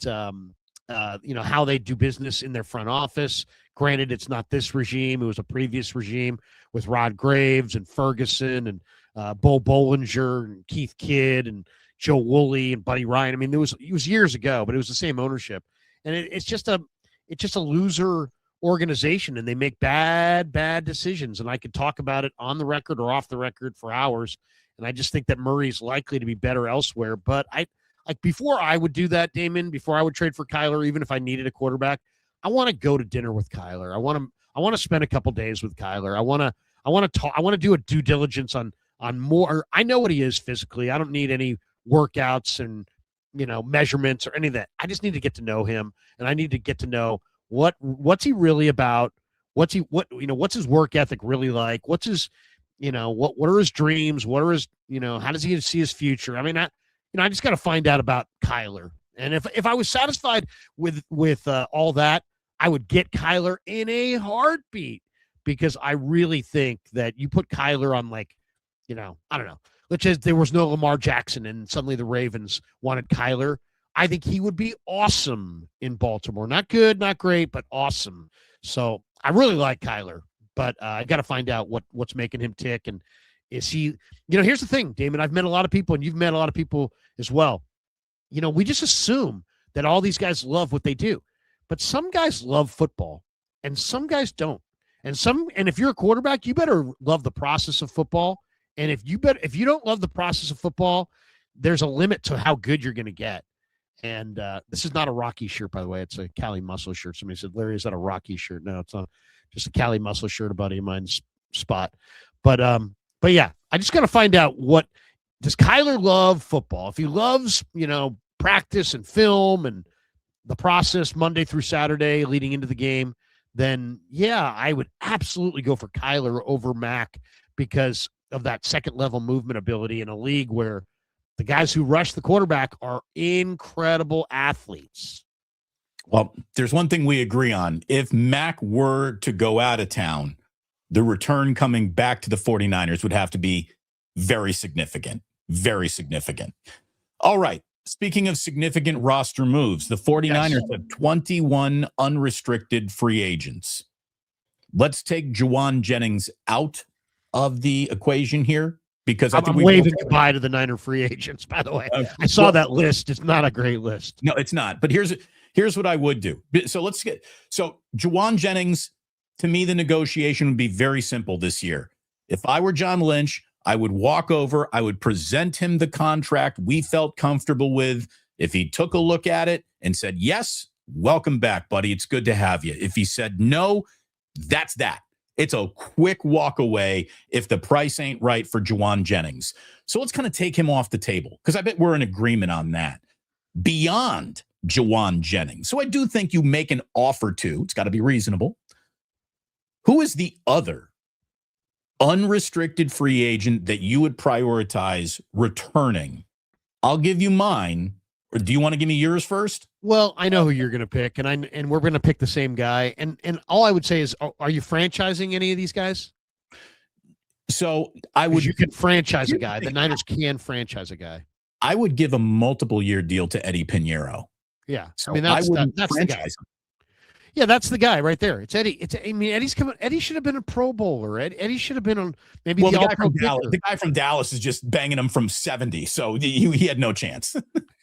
how they do business in their front office. Granted, it's not this regime; it was a previous regime with Rod Graves and Ferguson and Bo Bollinger and Keith Kidd and Joe Woolley and Buddy Ryan. I mean, it was years ago, but it was the same ownership, and it's just a loser organization, and they make bad decisions. And I could talk about it on the record or off the record for hours. And I just think that Murray's likely to be better elsewhere. But before I would do that, Damon, before I would trade for Kyler, even if I needed a quarterback, I want to go to dinner with Kyler. I want to spend a couple days with Kyler. I want to talk. I want to do a due diligence on more. I know what he is physically. I don't need any workouts and measurements or any of that. I just need to get to know him, and I need to get to know what's he really about? What's his work ethic really like? What's his, what are his dreams? What are his, how does he see his future? I mean, I just got to find out about Kyler. And if I was satisfied with all that, I would get Kyler in a heartbeat, because I really think that you put Kyler on I don't know. Let's just, there was no Lamar Jackson and suddenly the Ravens wanted Kyler. I think he would be awesome in Baltimore. Not good, not great, but awesome. So I really like Kyler, but I got to find out what's making him tick. And is he, here's the thing, Damon, I've met a lot of people, and you've met a lot of people as well. We just assume that all these guys love what they do, but some guys love football and some guys don't. And if you're a quarterback, you better love the process of football. And if you don't love the process of football, there's a limit to how good you're going to get. And this is not a Rocky shirt, by the way. It's a Cali Muscle shirt. Somebody said, Larry, is that a Rocky shirt? No, it's not. Just a Cali Muscle shirt, a buddy of mine's spot. But yeah, I just got to find out, does Kyler love football? If he loves, practice and film and the process Monday through Saturday leading into the game, then yeah, I would absolutely go for Kyler over Mac, because of that second level movement ability in a league where the guys who rush the quarterback are incredible athletes. Well, there's one thing we agree on. If Mac were to go out of town, the return coming back to the 49ers would have to be very significant. Very significant. All right. Speaking of significant roster moves, the 49ers have 21 unrestricted free agents. Let's take Juwan Jennings out of the equation here, because I think I'm waving goodbye to the Niner free agents, by the way. I saw that list. It's not a great list. No, it's not. But here's what I would do. So Juwan Jennings, to me, the negotiation would be very simple this year. If I were John Lynch, I would walk over, I would present him the contract we felt comfortable with. If he took a look at it and said, yes, welcome back, buddy, it's good to have you. If he said no, that's that. It's a quick walk away if the price ain't right for Juwan Jennings. So let's kind of take him off the table, because I bet we're in agreement on that. Beyond Juwan Jennings, so I do think you make an offer to, it's got to be reasonable. Who is the other unrestricted free agent that you would prioritize returning? I'll give you mine. Or do you want to give me yours first? Well, I know who you're going to pick, and we're going to pick the same guy. And all I would say is, are you franchising any of these guys? So I would. You can franchise a guy. The Niners can franchise a guy. I would give a multiple-year deal to Eddie Pinheiro. Yeah, so I mean that's the guy. Yeah, that's the guy right there. It's Eddie. Eddie's coming. Eddie should have been a Pro Bowler. Eddie should have been on maybe the guy from Dallas. The guy from Dallas is just banging him from 70, so he had no chance.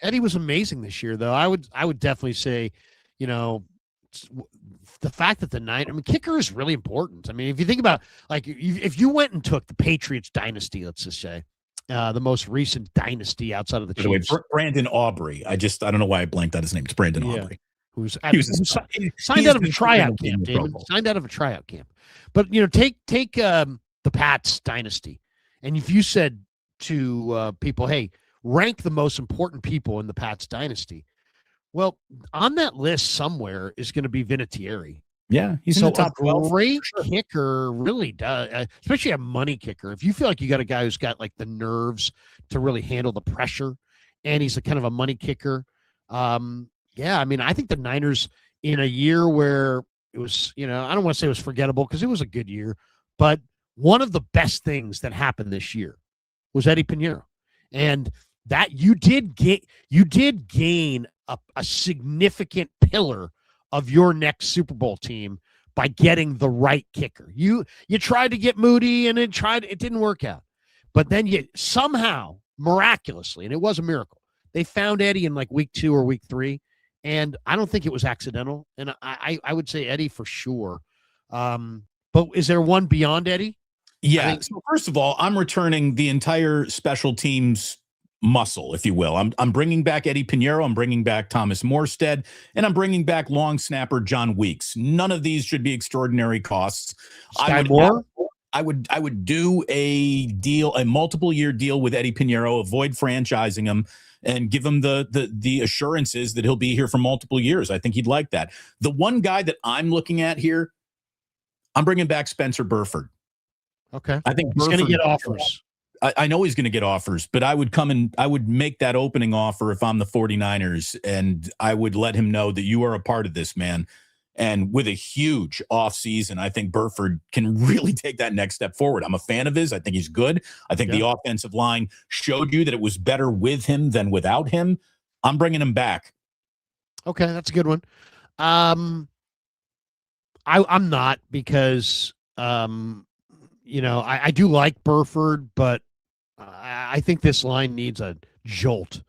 Eddie was amazing this year, though. I would definitely say, the fact that kicker is really important. I mean, if you think about, if you went and took the Patriots dynasty, let's just say, the most recent dynasty outside of the Chiefs, Brandon Aubrey. I don't know why I blanked on his name. It's Brandon Aubrey. Who's signed out of a tryout camp, David. Signed out of a tryout camp. But, take the Pats dynasty. And if you said to people, hey, rank the most important people in the Pats dynasty, well, on that list somewhere is going to be Vinatieri. Yeah, he's in the top 12. Great kicker really does, especially a money kicker. If you feel like you got a guy who's got the nerves to really handle the pressure, and he's a kind of a money kicker, yeah, I mean, I think the Niners, in a year where it was, I don't want to say it was forgettable, because it was a good year, but one of the best things that happened this year was Eddie Pinheiro. And that you did gain a significant pillar of your next Super Bowl team by getting the right kicker. You tried to get Moody and it didn't work out. But then you somehow, miraculously, and it was a miracle, they found Eddie in like week 2 or week 3. And I don't think it was accidental. And I would say Eddie for sure. But is there one beyond Eddie? Yeah. So first of all, I'm returning the entire special teams muscle, if you will. I'm bringing back Eddie Pinheiro. I'm bringing back Thomas Morstead, and I'm bringing back long snapper John Weeks. None of these should be extraordinary costs. Sky Moore? I would do a deal, a multiple year deal with Eddie Pinheiro, avoid franchising him, and give him the assurances that he'll be here for multiple years. I think he'd like that. The one guy that I'm looking at here, I'm bringing back Spencer Burford. Okay. I think he's going to get offers. I know he's going to get offers, but I would make that opening offer if I'm the 49ers, and I would let him know that you are a part of this, man. And with a huge offseason, I think Burford can really take that next step forward. I'm a fan of his. I think he's good. I think the offensive line showed you that it was better with him than without him. I'm bringing him back. Okay, that's a good one. I'm not, because I do like Burford, but I think this line needs a jolt,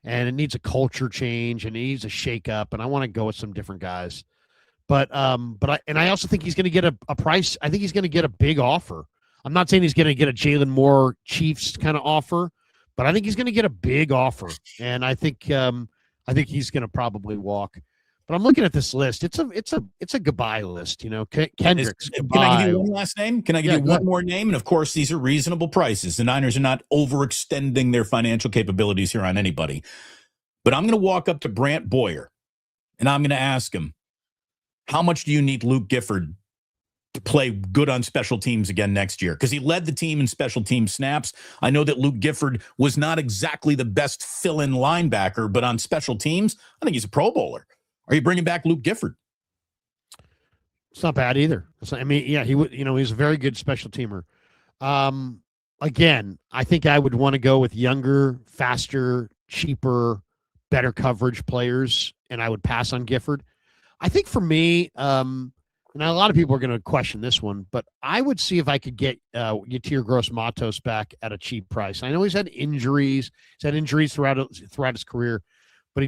and it needs a culture change, and it needs a shakeup, and I want to go with some different guys. But I also think he's going to get a price. I think he's going to get a big offer. I'm not saying he's going to get a Jalen Moore Chiefs kind of offer, but I think he's going to get a big offer, and I think he's going to probably walk. But I'm looking at this list. It's a goodbye list. Kendricks. Can I give you one last name? Can I give you one more name? And of course, these are reasonable prices. The Niners are not overextending their financial capabilities here on anybody. But I'm going to walk up to Brant Boyer, and I'm going to ask him, how much do you need Luke Gifford to play good on special teams again next year? Because he led the team in special team snaps. I know that Luke Gifford was not exactly the best fill-in linebacker, but on special teams, I think he's a Pro Bowler. Are you bringing back Luke Gifford? It's not bad either. He would. He's a very good special teamer. Again, I think I would want to go with younger, faster, cheaper, better coverage players, and I would pass on Gifford. I think for me, and a lot of people are going to question this one, but I would see if I could get Yatir Gross-Matos back at a cheap price. I know he's had injuries. He's had injuries throughout his career, but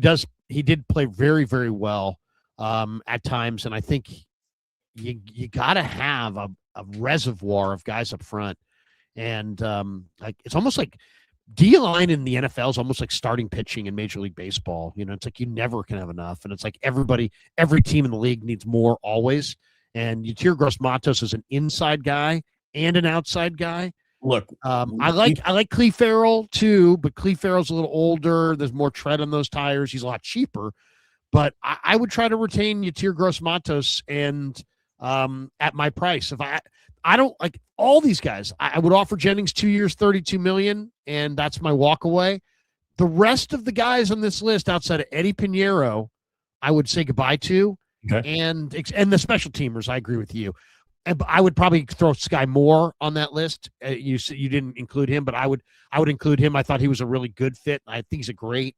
he did play very, very well at times, and I think you got to have a reservoir of guys up front, and it's almost like D-line in the NFL is almost like starting pitching in Major League Baseball. It's like you never can have enough, and it's like every team in the league needs more always. And Yatir Gross-Matos is an inside guy and an outside guy. Look, I like Cleve Farrell too, but Cleve Farrell's a little older. There's more tread on those tires. He's a lot cheaper, but I would try to retain Yatir Gross-Matos and at my price. If I don't like all these guys, I would offer Jennings 2 years, $32 million, and that's my walk away. The rest of the guys on this list outside of Eddie Pinheiro, I would say goodbye to. Okay. And the special teamers, I agree with you. And I would probably throw Sky Moore on that list. You didn't include him, but I would include him. I thought he was a really good fit. I think he's a great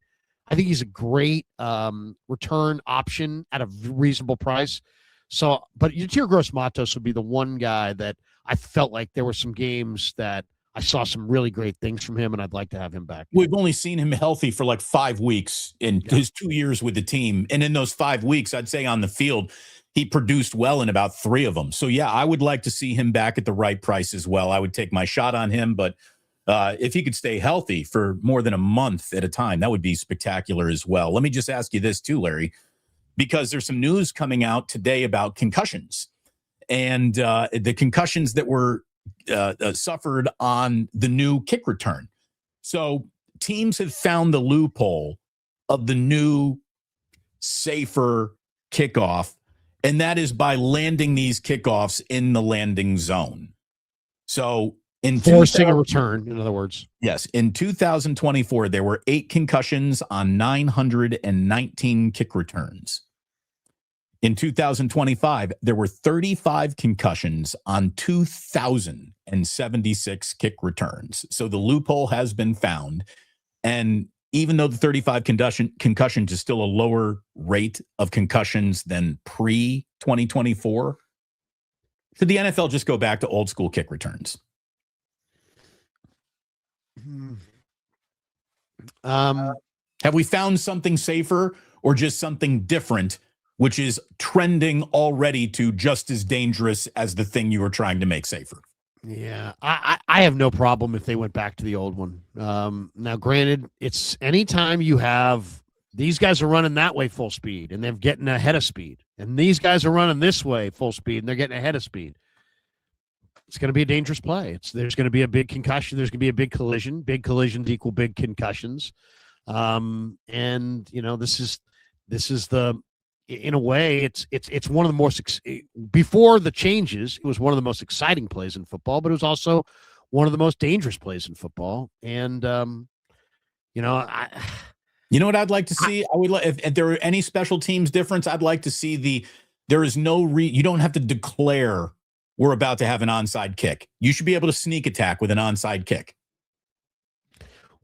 return option at a reasonable price. So, but Yatir Gross-Matos would be the one guy that I felt like there were some games that I saw some really great things from him, and I'd like to have him back. We've only seen him healthy for like 5 weeks in his 2 years with the team. And in those 5 weeks, I'd say on the field, he produced well in about 3 of them. So, yeah, I would like to see him back at the right price as well. I would take my shot on him, but if he could stay healthy for more than a month at a time, that would be spectacular as well. Let me just ask you this too, Larry, because there's some news coming out today about concussions and the concussions that were suffered on the new kick return. So teams have found the loophole of the new, safer kickoff, and that is by landing these kickoffs in the landing zone. So in forcing a return, in other words. Yes. In 2024, there were 8 concussions on 919 kick returns. In 2025, there were 35 concussions on 2,076 kick returns. So the loophole has been found. And even though the 35 concussions is still a lower rate of concussions than pre-2024, should the NFL just go back to old school kick returns? Have we found something safer or just something different, which is trending already to just as dangerous as the thing you were trying to make safer? Yeah, I have no problem if they went back to the old one. Now, granted, it's anytime you have these guys are running that way full speed and they're getting ahead of speed, and these guys are running this way full speed and they're getting ahead of speed. It's going to be a dangerous play. There's going to be a big concussion. There's going to be a big collision. Big collisions equal big concussions. And you know, this is the, in a way, it's one of the more, before the changes, it was one of the most exciting plays in football, but it was also one of the most dangerous plays in football. And you know, you know what I'd like to see? I would like, if there were any special teams difference, I'd like to see there is no you don't have to declare we're about to have an onside kick. You should be able to sneak attack with an onside kick.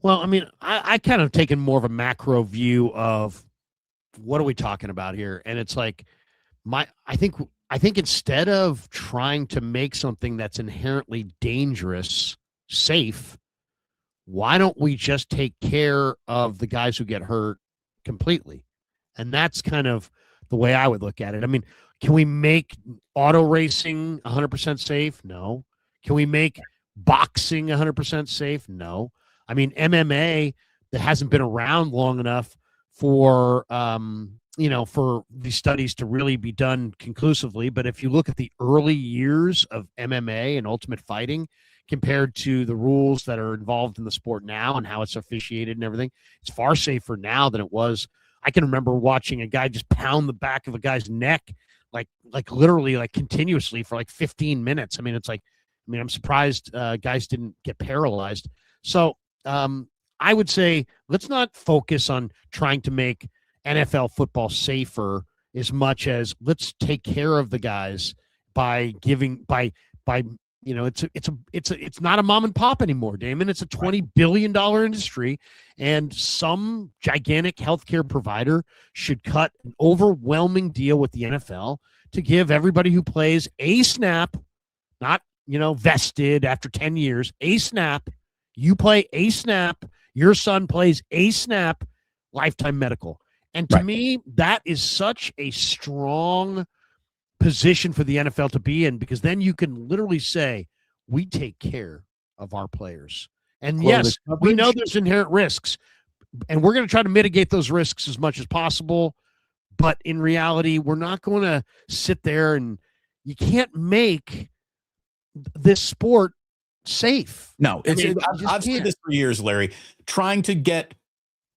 Well, I mean, I kind of taken more of a macro view of what are we talking about here? And it's like I think instead of trying to make something that's inherently dangerous safe, why don't we just take care of the guys who get hurt completely? And that's kind of the way I would look at it. I mean, can we make auto racing 100% safe? No. Can we make boxing 100% safe? No. I mean, MMA that hasn't been around long enough for for these studies to really be done conclusively. But if you look at the early years of MMA and Ultimate Fighting compared to the rules that are involved in the sport now and how it's officiated and everything, it's far safer now than it was. I can remember watching a guy just pound the back of a guy's neck like literally like continuously for like 15 minutes. I mean, it's like, I'm surprised guys didn't get paralyzed. So I would say let's not focus on trying to make NFL football safer as much as let's take care of the guys by it's not a mom and pop anymore, Damon. It's a $20 billion industry, and some gigantic healthcare provider should cut an overwhelming deal with the NFL to give everybody who plays a snap, not, vested after 10 years, a snap. You play a snap, your son plays a snap, lifetime medical. And to me, that is such a strong position for the NFL to be in, because then you can literally say, we take care of our players. And yes, we know there's inherent risks, and we're going to try to mitigate those risks as much as possible. But in reality, we're not going to sit there, and you can't make this sport safe. No, I've said this for years, Larry. Trying to get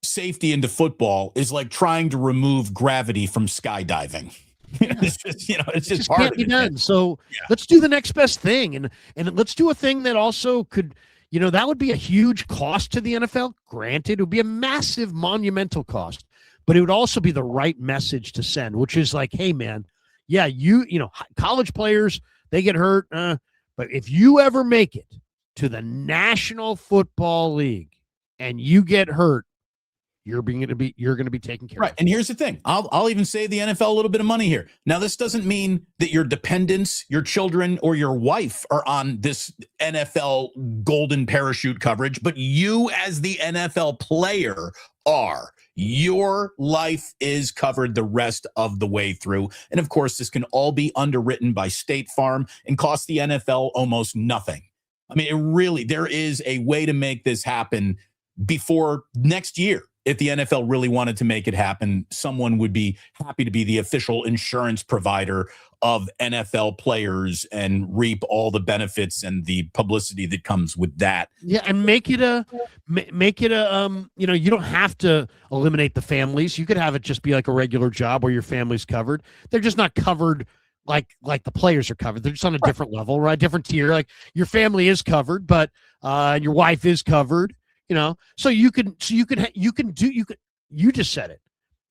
safety into football is like trying to remove gravity from skydiving. Yeah. It's just hard. Can't be done. So let's do the next best thing, and let's do a thing that also could, that would be a huge cost to the NFL. Granted, it would be a massive, monumental cost, but it would also be the right message to send, which is like, hey, man, yeah, college players, they get hurt, but if you ever make it to the National Football League and you get hurt, you're going to be taken care of. Right. And here's the thing. I'll even save the NFL a little bit of money here. Now, this doesn't mean that your dependents, your children, or your wife are on this NFL golden parachute coverage, but you as the NFL player are. Your life is covered the rest of the way through. And of course, this can all be underwritten by State Farm and cost the NFL almost nothing. I mean, there is a way to make this happen before next year. If the NFL really wanted to make it happen, someone would be happy to be the official insurance provider of NFL players and reap all the benefits and the publicity that comes with that. Yeah, and make it a you don't have to eliminate the families. You could have it just be like a regular job where your family's covered. They're just not covered like the players are covered. They're just on a different level, right? Different tier. Like your family is covered, but your wife is covered. You just said it.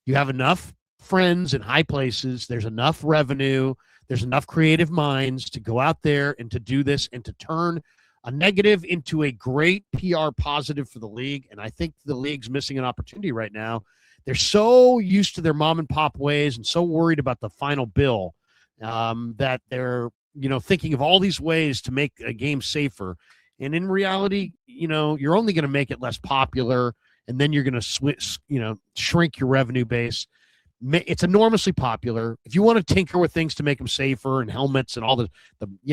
You have enough friends in high places. There's enough revenue. There's enough creative minds to go out there and to do this and to turn a negative into a great PR positive for the league. And I think the league's missing an opportunity right now. They're so used to their mom and pop ways and so worried about the final bill that they're, thinking of all these ways to make a game safer. And in reality, you're only going to make it less popular, and then you're going to shrink your revenue base. It's enormously popular. If you want to tinker with things to make them safer and helmets and all the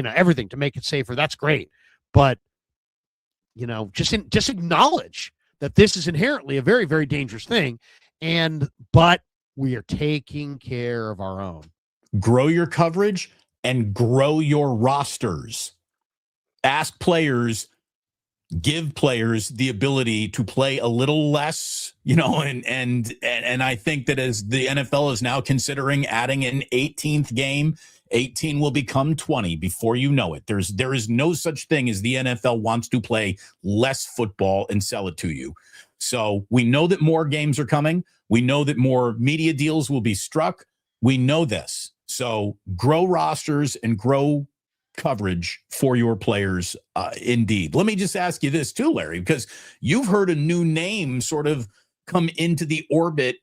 everything to make it safer, that's great. But, just acknowledge that this is inherently a very, very dangerous thing. But we are taking care of our own. Grow your coverage and grow your rosters. Ask players, give players the ability to play a little less, and I think that as the NFL is now considering adding an 18th game, 18 will become 20 before you know it. There is no such thing as the NFL wants to play less football and sell it to you. So we know that more games are coming. We know that more media deals will be struck. We know this. So grow rosters and grow coverage for your players. Indeed. Let me just ask you this too, Larry, because you've heard a new name sort of come into the orbit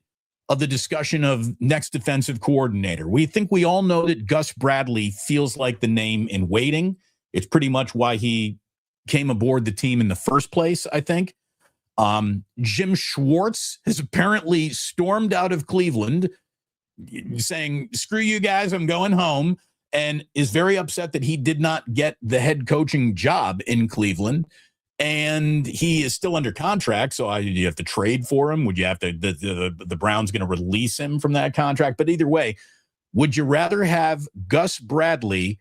of the discussion of next defensive coordinator. We all know that Gus Bradley feels like the name in waiting. It's pretty much why he came aboard the team in the first place, I think. Jim Schwartz has apparently stormed out of Cleveland saying, screw you guys, I'm going home, and is very upset that he did not get the head coaching job in Cleveland. And he is still under contract, so you have to trade for him. Would you have to? The Browns going to release him from that contract? But either way, would you rather have Gus Bradley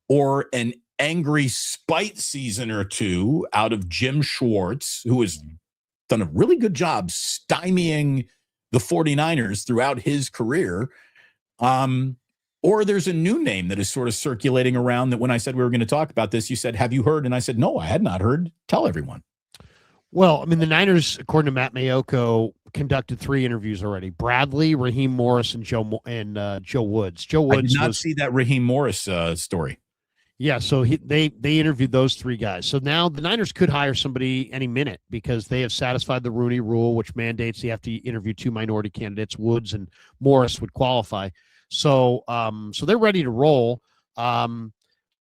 or an angry spite season or two out of Jim Schwartz, who has done a really good job stymieing the 49ers throughout his career? Or there's a new name that is sort of circulating around that when I said we were going to talk about this, you said, have you heard? And I said, no, I had not heard. Tell everyone. Well, I mean, the Niners, according to Matt Mayoko, conducted 3 interviews already. Bradley, Raheem Morris, and Joe Woods. Joe Woods. I did not see that Raheem Morris story. Yeah, so they interviewed those 3 guys. So now the Niners could hire somebody any minute because they have satisfied the Rooney Rule, which mandates you have to interview 2 minority candidates. Woods and Morris would qualify. So they're ready to roll. I'm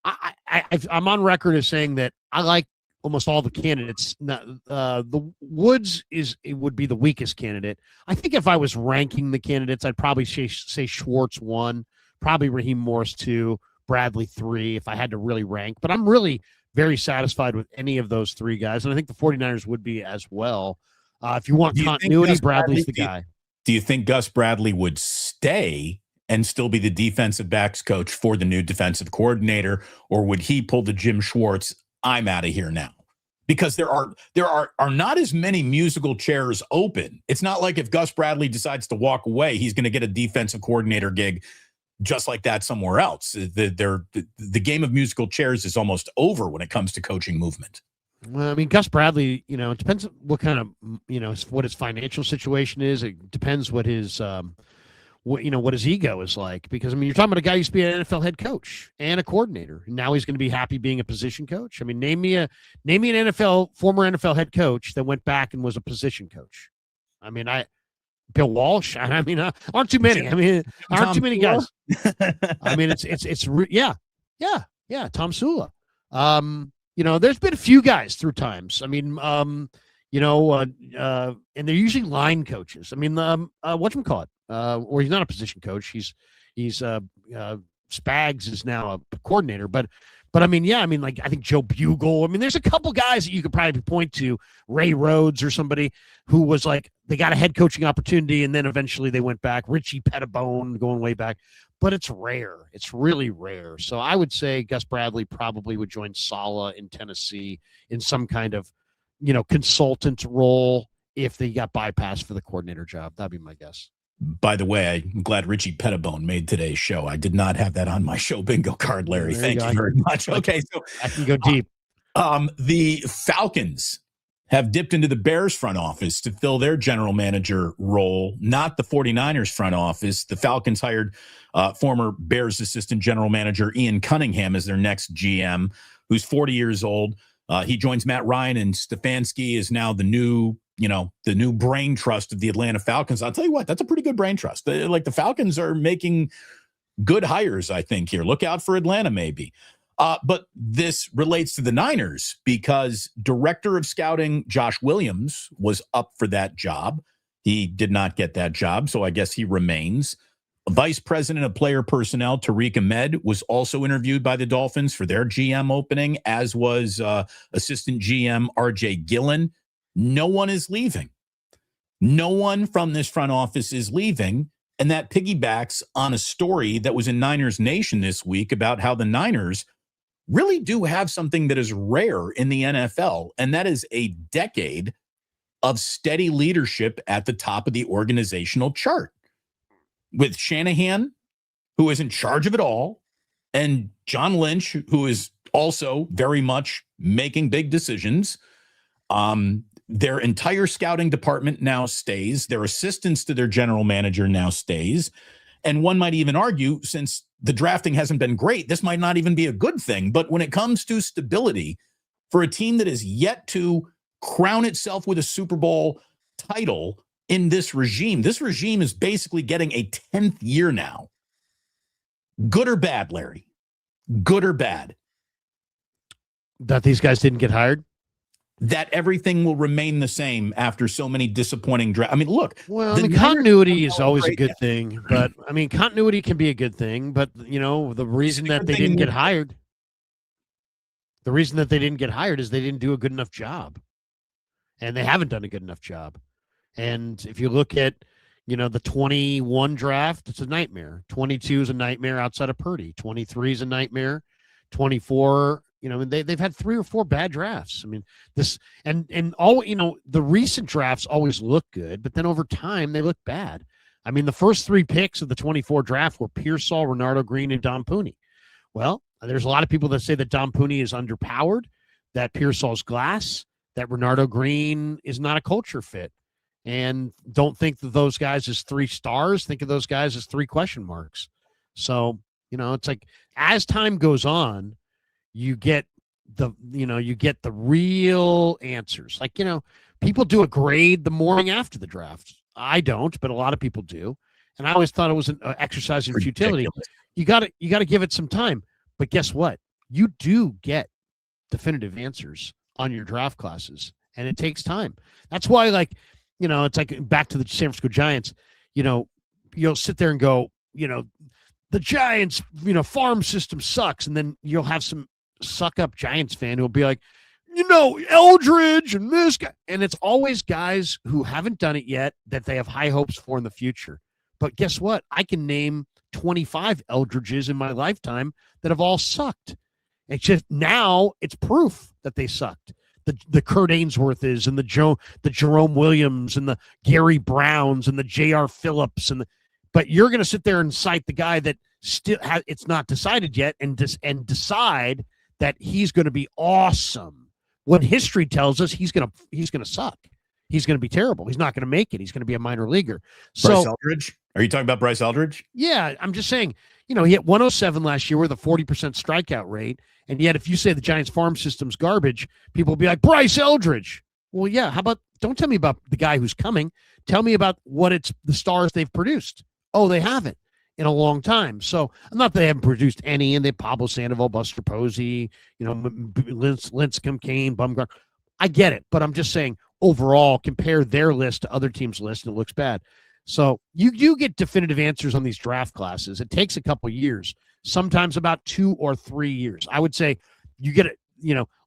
on record as saying that I like almost all the candidates. The Woods would be the weakest candidate. I think if I was ranking the candidates, I'd probably say Schwartz 1, probably Raheem Morris 2, Bradley 3, if I had to really rank. But I'm really very satisfied with any of those 3 guys, and I think the 49ers would be as well. If you want continuity, Bradley's the guy. Do you think Gus Bradley would stay and still be the defensive backs coach for the new defensive coordinator, or would he pull the Jim Schwartz, I'm out of here now? Because there are not as many musical chairs open. It's not like if Gus Bradley decides to walk away, he's going to get a defensive coordinator gig just like that somewhere else. The game of musical chairs is almost over when it comes to coaching movement. Well, I mean, Gus Bradley, it depends what kind of, what his financial situation is. It depends what his, what his ego is like. Because, I mean, you're talking about a guy who used to be an NFL head coach and a coordinator. And now he's going to be happy being a position coach. I mean, name me an former NFL head coach that went back and was a position coach. I mean, Bill Walsh. I mean, aren't too many. I mean, aren't too many guys. I mean, yeah. Tom Sula. There's been a few guys through times. I mean, and they're usually line coaches. I mean, whatchamacallit? Or he's not a position coach. He's Spags is now a coordinator, but I mean, yeah, I mean, like, I think Joe Bugle. I mean, there's a couple guys that you could probably point to, Ray Rhodes or somebody who was like, they got a head coaching opportunity and then eventually they went back. Richie Pettibone going way back, but it's rare. It's really rare. So I would say Gus Bradley probably would join Sala in Tennessee in some kind of, consultant role if they got bypassed for the coordinator job. That'd be my guess. By the way, I'm glad Richie Pettibone made today's show. I did not have that on my show bingo card, Larry. Thank you very much. Okay, so I can go deep. The Falcons have dipped into the Bears front office to fill their general manager role, not the 49ers front office. The Falcons hired former Bears assistant general manager Ian Cunningham as their next GM, who's 40 years old. He joins Matt Ryan, and Stefanski is now the new brain trust of the Atlanta Falcons. I'll tell you what, that's a pretty good brain trust. The Falcons are making good hires, I think, here. Look out for Atlanta, maybe. But this relates to the Niners because director of scouting Josh Williams was up for that job. He did not get that job, so I guess he remains. Vice president of player personnel Tariq Ahmed was also interviewed by the Dolphins for their GM opening, as was assistant GM RJ Gillen. No one is leaving. No one from this front office is leaving. And that piggybacks on a story that was in Niners Nation this week about how the Niners really do have something that is rare in the NFL, and that is a decade of steady leadership at the top of the organizational chart. With Shanahan, who is in charge of it all, and John Lynch, who is also very much making big decisions. Their entire scouting department now stays. Their assistants to their general manager now stays. And one might even argue, since the drafting hasn't been great, this might not even be a good thing. But when it comes to stability for a team that is yet to crown itself with a Super Bowl title in this regime is basically getting a 10th year now. Good or bad, Larry? Good or bad? That these guys didn't get hired? That everything will remain the same after so many disappointing drafts. I mean, look. Well, continuity is always a good thing, but I mean, continuity can be a good thing, but the reason that they didn't get hired, is they didn't do a good enough job, and they haven't done a good enough job. And if you look at, the 21 draft, it's a nightmare. 22 is a nightmare outside of Purdy. 23 is a nightmare. 24. They've had 3 or 4 bad drafts. I mean, this and all, the recent drafts always look good, but then over time they look bad. I mean, the first 3 picks of the 24 draft were Pearsall, Renardo Green, and Dom Pooney. Well, there's a lot of people that say that Dom Pooney is underpowered, that Pearsall's glass, that Renardo Green is not a culture fit, and don't think that those guys as 3 stars. Think of those guys as 3 question marks. So, it's like as time goes on, you get the real answers. Like, people do a grade the morning after the draft. I don't, but a lot of people do. And I always thought it was an exercise in futility. You got to give it some time. But guess what? You do get definitive answers on your draft classes, and it takes time. That's why, it's like back to the San Francisco Giants, you'll sit there and go, the Giants, farm system sucks. And then you'll have some suck up Giants fan who'll be like, Eldridge and this guy. And it's always guys who haven't done it yet that they have high hopes for in the future. But guess what? I can name 25 Eldridges in my lifetime that have all sucked. It's just now it's proof that they sucked. The Kurt Ainsworths and the Jerome Williams and the Gary Browns and the J.R. Phillips but you're going to sit there and cite the guy that still it's not decided yet and decide that he's going to be awesome. When history tells us he's going to suck. He's going to be terrible. He's not going to make it. He's going to be a minor leaguer. Bryce Eldridge? Are you talking about Bryce Eldridge? Yeah, I'm just saying, he hit 107 last year with a 40% strikeout rate. And yet if you say the Giants farm system's garbage, people will be like, Bryce Eldridge. Well, yeah, how about, don't tell me about the guy who's coming. Tell me about the stars they've produced. Oh, they haven't in a long time. So not that they haven't produced any, and they Pablo Sandoval, Buster Posey, Lincecum, Kane, Bumgarner. I get it, but I'm just saying overall, compare their list to other teams' list, and it looks bad. So you get definitive answers on these draft classes. It takes a couple years, sometimes about 2 or 3 years. I would say you get it.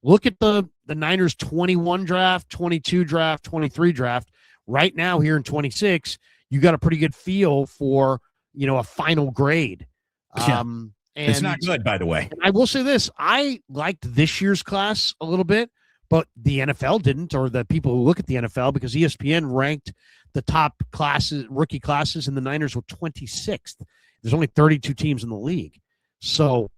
Look at the Niners 21 draft, 22 draft, 23 draft. Right now here in 26, you got a pretty good feel for a final grade. And it's not good, by the way. I will say this. I liked this year's class a little bit, but the NFL didn't, or the people who look at the NFL, because ESPN ranked the top classes, rookie classes, and the Niners were 26th. There's only 32 teams in the league. So,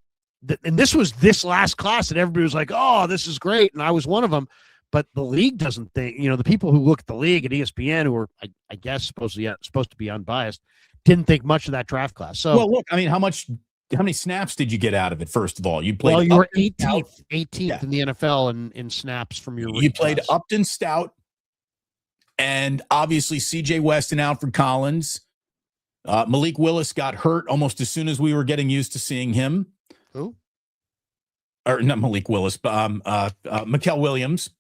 and this was this last class that everybody was like, oh, this is great. And I was one of them. but the league doesn't think, the people who look at the league at ESPN, who are, I guess, supposed to be unbiased, didn't think much of that draft class. So, well, look, I mean, how many snaps did you get out of it? First of all, you played. Well, you were 18th in the NFL in snaps from your. You played class. Upton Stout, and obviously C.J. West and Alfred Collins. Malik Willis got hurt almost as soon as we were getting used to seeing him. Who? Or not Malik Willis, but Mikael Williams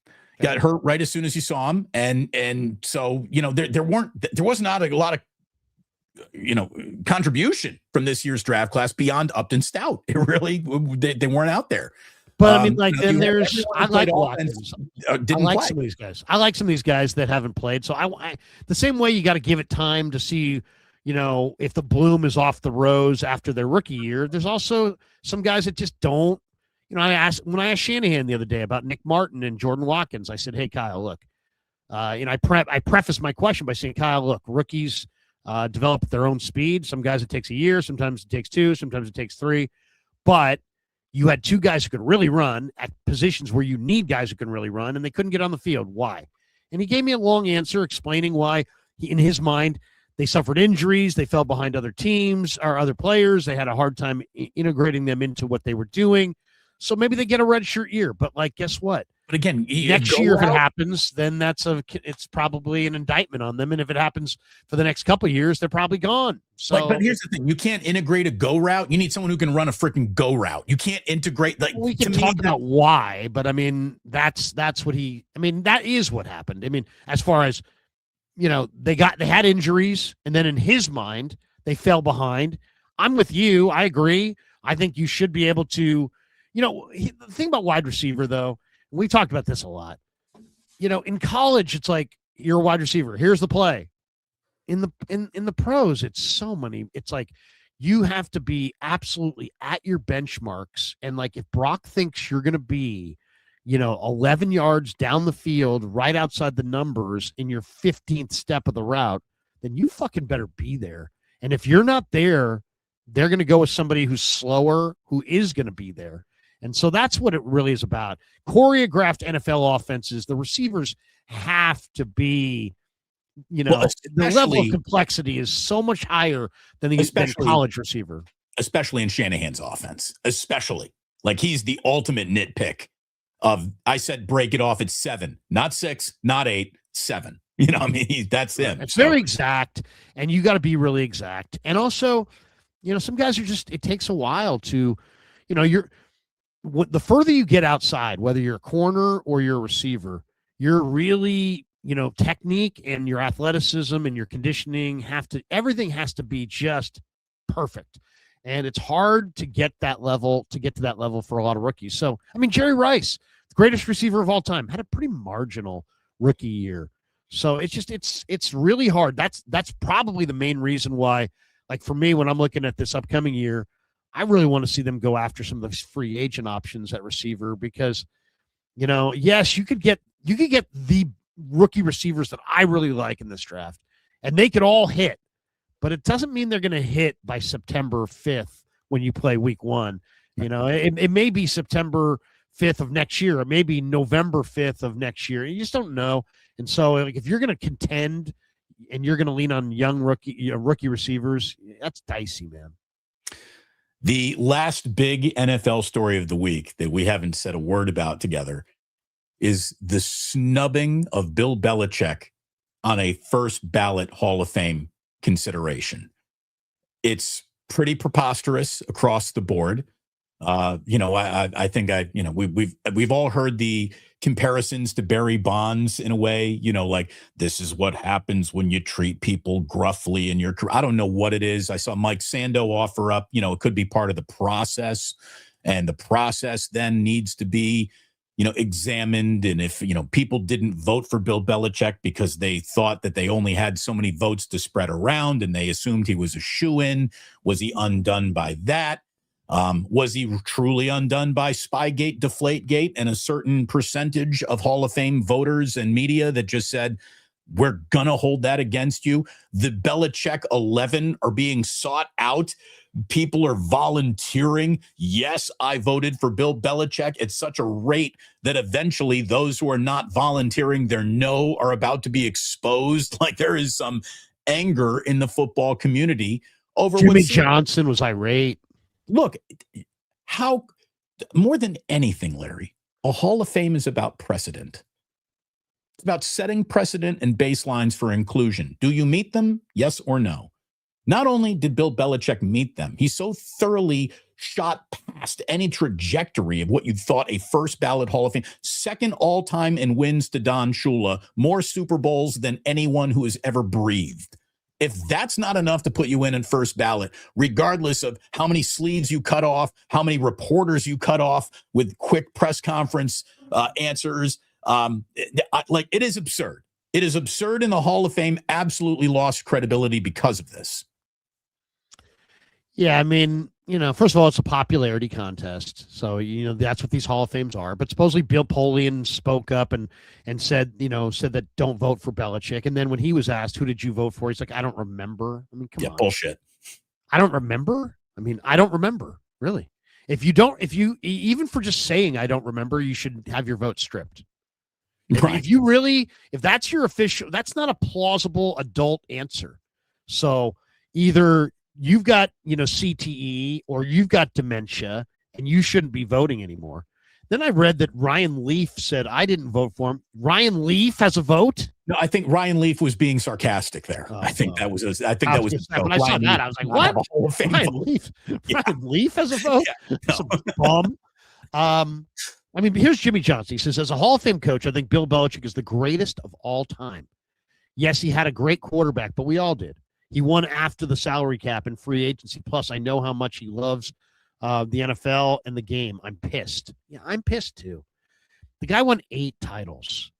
got hurt right as soon as you saw him, and so there was not a lot of contribution from this year's draft class beyond Upton Stout. It really they weren't out there. But I mean, then there's I like Watkins. I like some of these guys. I like some of these guys that haven't played. So I the same way you got to give it time to see, if the bloom is off the rose after their rookie year. There's also some guys that just don't. When I asked Shanahan the other day about Nick Martin and Jordan Watkins, I said, "Hey, Kyle, look." I prefaced my question by saying, "Kyle, look, rookies develop at their own speed. Some guys it takes a year, sometimes it takes 2, sometimes it takes 3. But you had 2 guys who could really run at positions where you need guys who can really run, and they couldn't get on the field. Why?" And he gave me a long answer explaining why, in his mind, they suffered injuries, they fell behind other teams or other players, they had a hard time integrating them into what they were doing. So maybe they get a redshirt year, but guess what? But again, next year, if it happens, then it's probably an indictment on them. And if it happens for the next couple of years, they're probably gone. So, but here's the thing: you can't integrate a go route. You need someone who can run a freaking go route. You can't integrate we can talk about why, but I mean that's what that is what happened. I mean, as far as they had injuries, and then in his mind they fell behind. I'm with you. I agree. I think you should be able to. The thing about wide receiver, though, we talked about this a lot. In college, it's like you're a wide receiver. Here's the play. In the pros, it's like you have to be absolutely at your benchmarks. And if Brock thinks you're going to be, 11 yards down the field, right outside the numbers in your 15th step of the route, then you fucking better be there. And if you're not there, they're going to go with somebody who's slower, who is going to be there. And so that's what it really is about. Choreographed NFL offenses, the receivers have to be, the level of complexity is so much higher than the college receiver. Especially in Shanahan's offense. Especially. He's the ultimate nitpick of, I said break it off at 7, not 6, not 8, 7. That's him. It's very exact, and you got to be really exact. And also, some guys are just, it takes a while to, the further you get outside, whether you're a corner or you're a receiver, you're really, technique and your athleticism and your conditioning everything has to be just perfect. And it's hard to get to that level for a lot of rookies. So, I mean, Jerry Rice, the greatest receiver of all time, had a pretty marginal rookie year. So it's really hard. That's probably the main reason why, for me, when I'm looking at this upcoming year, I really want to see them go after some of those free agent options at receiver because, yes, you could get the rookie receivers that I really like in this draft, and they could all hit, but it doesn't mean they're going to hit by September 5th when you play week 1. It may be September 5th of next year, or maybe November 5th of next year. You just don't know. And so if you're going to contend and you're going to lean on young rookie receivers, that's dicey, man. The last big NFL story of the week that we haven't said a word about together is the snubbing of Bill Belichick on a first ballot Hall of Fame consideration. It's pretty preposterous across the board. I think we've all heard the comparisons to Barry Bonds in a way, this is what happens when you treat people gruffly in your career. I don't know what it is. I saw Mike Sando offer up, it could be part of the process, and the process then needs to be, examined. And if, people didn't vote for Bill Belichick because they thought that they only had so many votes to spread around and they assumed he was a shoo-in, was he undone by that? Was he truly undone by Spygate, Deflategate, and a certain percentage of Hall of Fame voters and media that just said, we're going to hold that against you. The Belichick 11 are being sought out. People are volunteering. Yes, I voted for Bill Belichick at such a rate that eventually those who are not volunteering their no are about to be exposed. Like there is some anger in the football community over Jimmy Johnson was irate. Look, how more than anything, Larry, a Hall of Fame is about precedent. It's about setting precedent and baselines for inclusion. Do you meet them? Yes or no? Not only did Bill Belichick meet them, he so thoroughly shot past any trajectory of what you thought a first ballot Hall of Fame, second all time in wins to Don Shula, more Super Bowls than anyone who has ever breathed. If that's not enough to put you in first ballot, regardless of how many sleeves you cut off, how many reporters you cut off with quick press conference answers, it is absurd. It is absurd, and the Hall of Fame absolutely lost credibility because of this. Yeah, I mean, first of all, it's a popularity contest. So, that's what these Hall of Fames are. But supposedly Bill Polian spoke up and said that don't vote for Belichick. And then when he was asked, who did you vote for? He's like, I don't remember. I mean, come on. Bullshit. I don't remember. I mean, I don't remember, really. If you even for just saying I don't remember, you should have your vote stripped. Right. If that's your official, that's not a plausible adult answer. So either you've got, CTE or you've got dementia and you shouldn't be voting anymore. Then I read that Ryan Leaf said, I didn't vote for him. Ryan Leaf has a vote? No, I think Ryan Leaf was being sarcastic there. I think that was when I saw that, I was like, what? Ryan Leaf has a vote? Yeah, That's a bum. I mean, here's Jimmy Johnson. He says, as a Hall of Fame coach, I think Bill Belichick is the greatest of all time. Yes, he had a great quarterback, but we all did. He won after the salary cap and free agency. Plus, I know how much he loves the NFL and the game. I'm pissed. Yeah, I'm pissed too. The guy won 8 titles.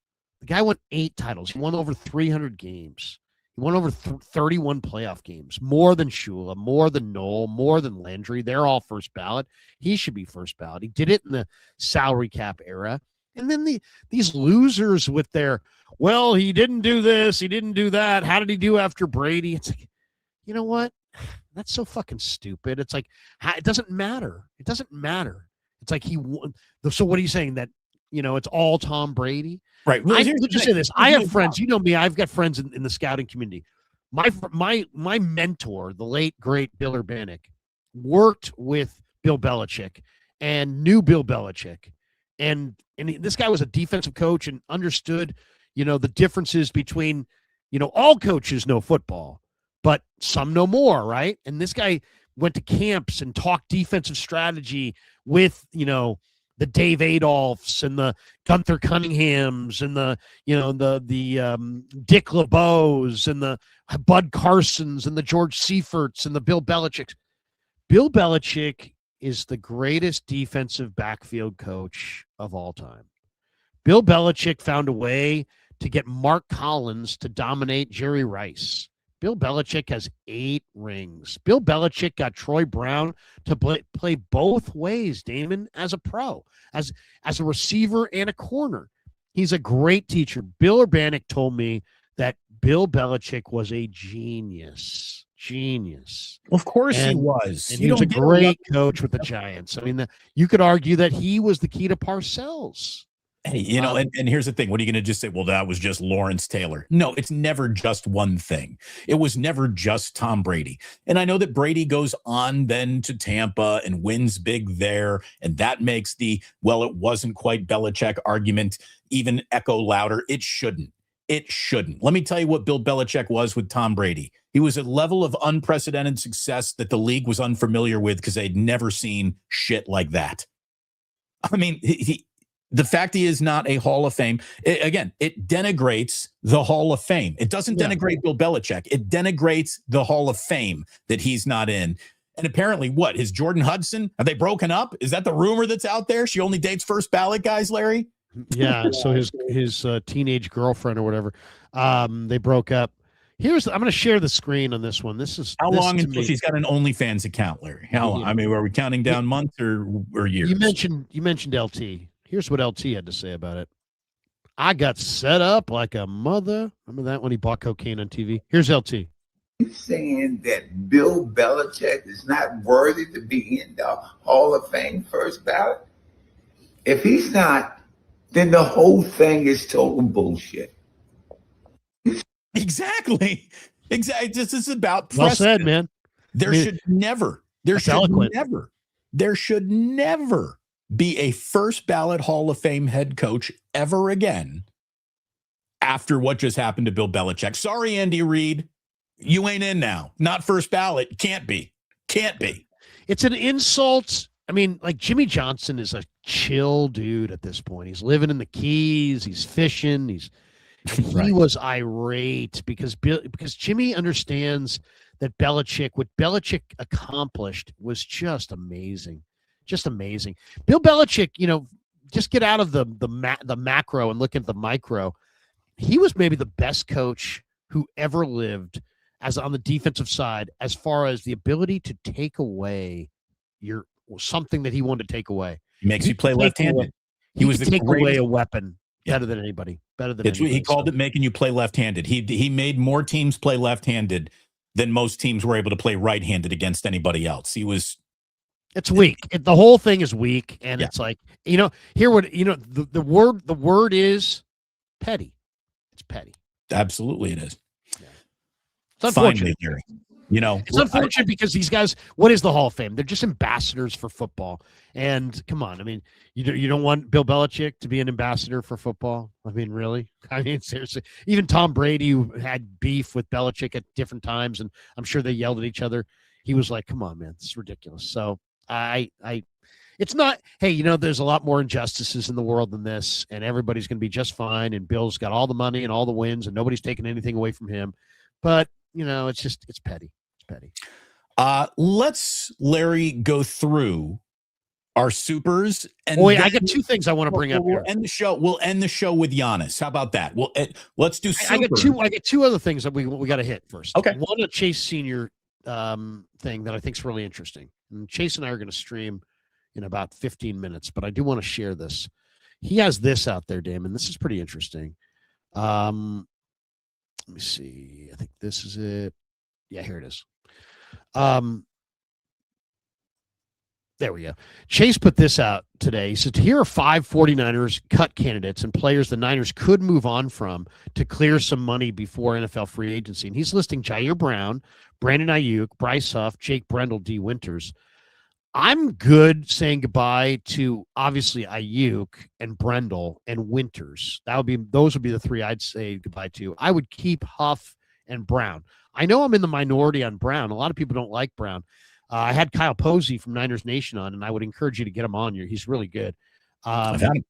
He won over 300 games. He won over 31 playoff games, more than Shula, more than Noel, more than Landry. They're all first ballot. He should be first ballot. He did it in the salary cap era. And then these losers with their, well, he didn't do this, he didn't do that. How did he do after Brady? It's like, you know what? That's so fucking stupid. It's like, it doesn't matter. It doesn't matter. It's like he won. So what are you saying? That, it's all Tom Brady? Right. Well, let's just say this. I have friends. You know me. I've got friends in the scouting community. My mentor, the late, great Bill Urbanic, worked with Bill Belichick and knew Bill Belichick. And this guy was a defensive coach and understood, the differences between, all coaches know football, but some know more, right? And this guy went to camps and talked defensive strategy with, the Dave Adolphs and the Gunther Cunninghams and the Dick LeBeaus and the Bud Carsons and the George Seiferts and the Bill Belichicks. Bill Belichick is the greatest defensive backfield coach of all time. Bill Belichick found a way to get Mark Collins to dominate Jerry Rice. Bill Belichick has 8 rings. Bill Belichick got Troy Brown to play both ways, Damon, as a pro, as a receiver and a corner. He's a great teacher. Bill Urbanic told me that Bill Belichick was a genius. Of course he was. And he was a great coach with the Giants. I mean, you could argue that he was the key to Parcells. Hey, and here's the thing. What are you going to just say? Well, that was just Lawrence Taylor. No, it's never just one thing. It was never just Tom Brady. And I know that Brady goes on then to Tampa and wins big there. And that makes it wasn't quite Belichick argument even echo louder. It shouldn't. Let me tell you what Bill Belichick was with Tom Brady. He was a level of unprecedented success that the league was unfamiliar with because they'd never seen shit like that. I mean, the fact he is not a Hall of Fame, it denigrates the Hall of Fame. It doesn't denigrate Bill Belichick. It denigrates the Hall of Fame that he's not in. And apparently, his Jordan Hudson, are they broken up? Is that the rumor that's out there? She only dates first ballot guys, Larry? Yeah, so his teenage girlfriend or whatever, they broke up. I'm going to share the screen on this one. How long until she's got an OnlyFans account, Larry? How long? I mean, are we counting down months or years? You mentioned LT. Here's what LT had to say about it. I got set up like a mother. Remember that when he bought cocaine on TV? Here's LT. You saying that Bill Belichick is not worthy to be in the Hall of Fame first ballot? If he's not, then the whole thing is total bullshit. Exactly. This is about precedent. Well said, man. There should never be a first ballot Hall of Fame head coach ever again after what just happened to Bill Belichick. Sorry, Andy Reid. You ain't in now. Not first ballot. Can't be. It's an insult. I mean, like Jimmy Johnson is a chill dude at this point. He's living in the Keys. He's fishing. He was irate because Jimmy understands that what Belichick accomplished was just amazing. Just amazing. Bill Belichick, just get out of the macro and look at the micro. He was maybe the best coach who ever lived as on the defensive side, as far as the ability to take away something that he wanted to take away. He makes you play left-handed. He was take away a weapon better than anybody. He called it making you play left-handed. He made more teams play left-handed than most teams were able to play right-handed against anybody else. It's weak. The whole thing is weak, and it's like, the word is petty. It's petty. Absolutely, it is. Yeah. It's unfortunate. Finally, it's unfortunate because these guys, what is the Hall of Fame? They're just ambassadors for football. And come on, I mean, you don't want Bill Belichick to be an ambassador for football? I mean, really? I mean, seriously. Even Tom Brady, who had beef with Belichick at different times, and I'm sure they yelled at each other. He was like, "Come on, man, this is ridiculous." So it's not. Hey, there's a lot more injustices in the world than this, and everybody's going to be just fine. And Bill's got all the money and all the wins, and nobody's taking anything away from him. But it's petty. Petty. Let's, Larry, go through our supers. And I got two things I want to bring up here. We'll end the show with Giannis. How about that? Let's do super. I got two other things that we got to hit first. Okay. One, a Chase Senior thing that I think is really interesting. And Chase and I are going to stream in about 15 minutes, but I do want to share this. He has this out there, Damon. This is pretty interesting. Let me see. I think this is it. Yeah, here it is. There we go. Chase put this out today. He said, here are 5 49ers cut candidates and players the Niners could move on from to clear some money before NFL free agency. And he's listing Jair Brown, Brandon Ayuk, Bryce Huff, Jake Brendel, D. Winters. I'm good saying goodbye to obviously Ayuk and Brendel and Winters. Those would be the 3 I'd say goodbye to. I would keep Huff and Brown. I know I'm in the minority on Brown. A lot of people don't like Brown. I had Kyle Posey from Niners Nation on, and I would encourage you to get him on. He's really good. I've had him.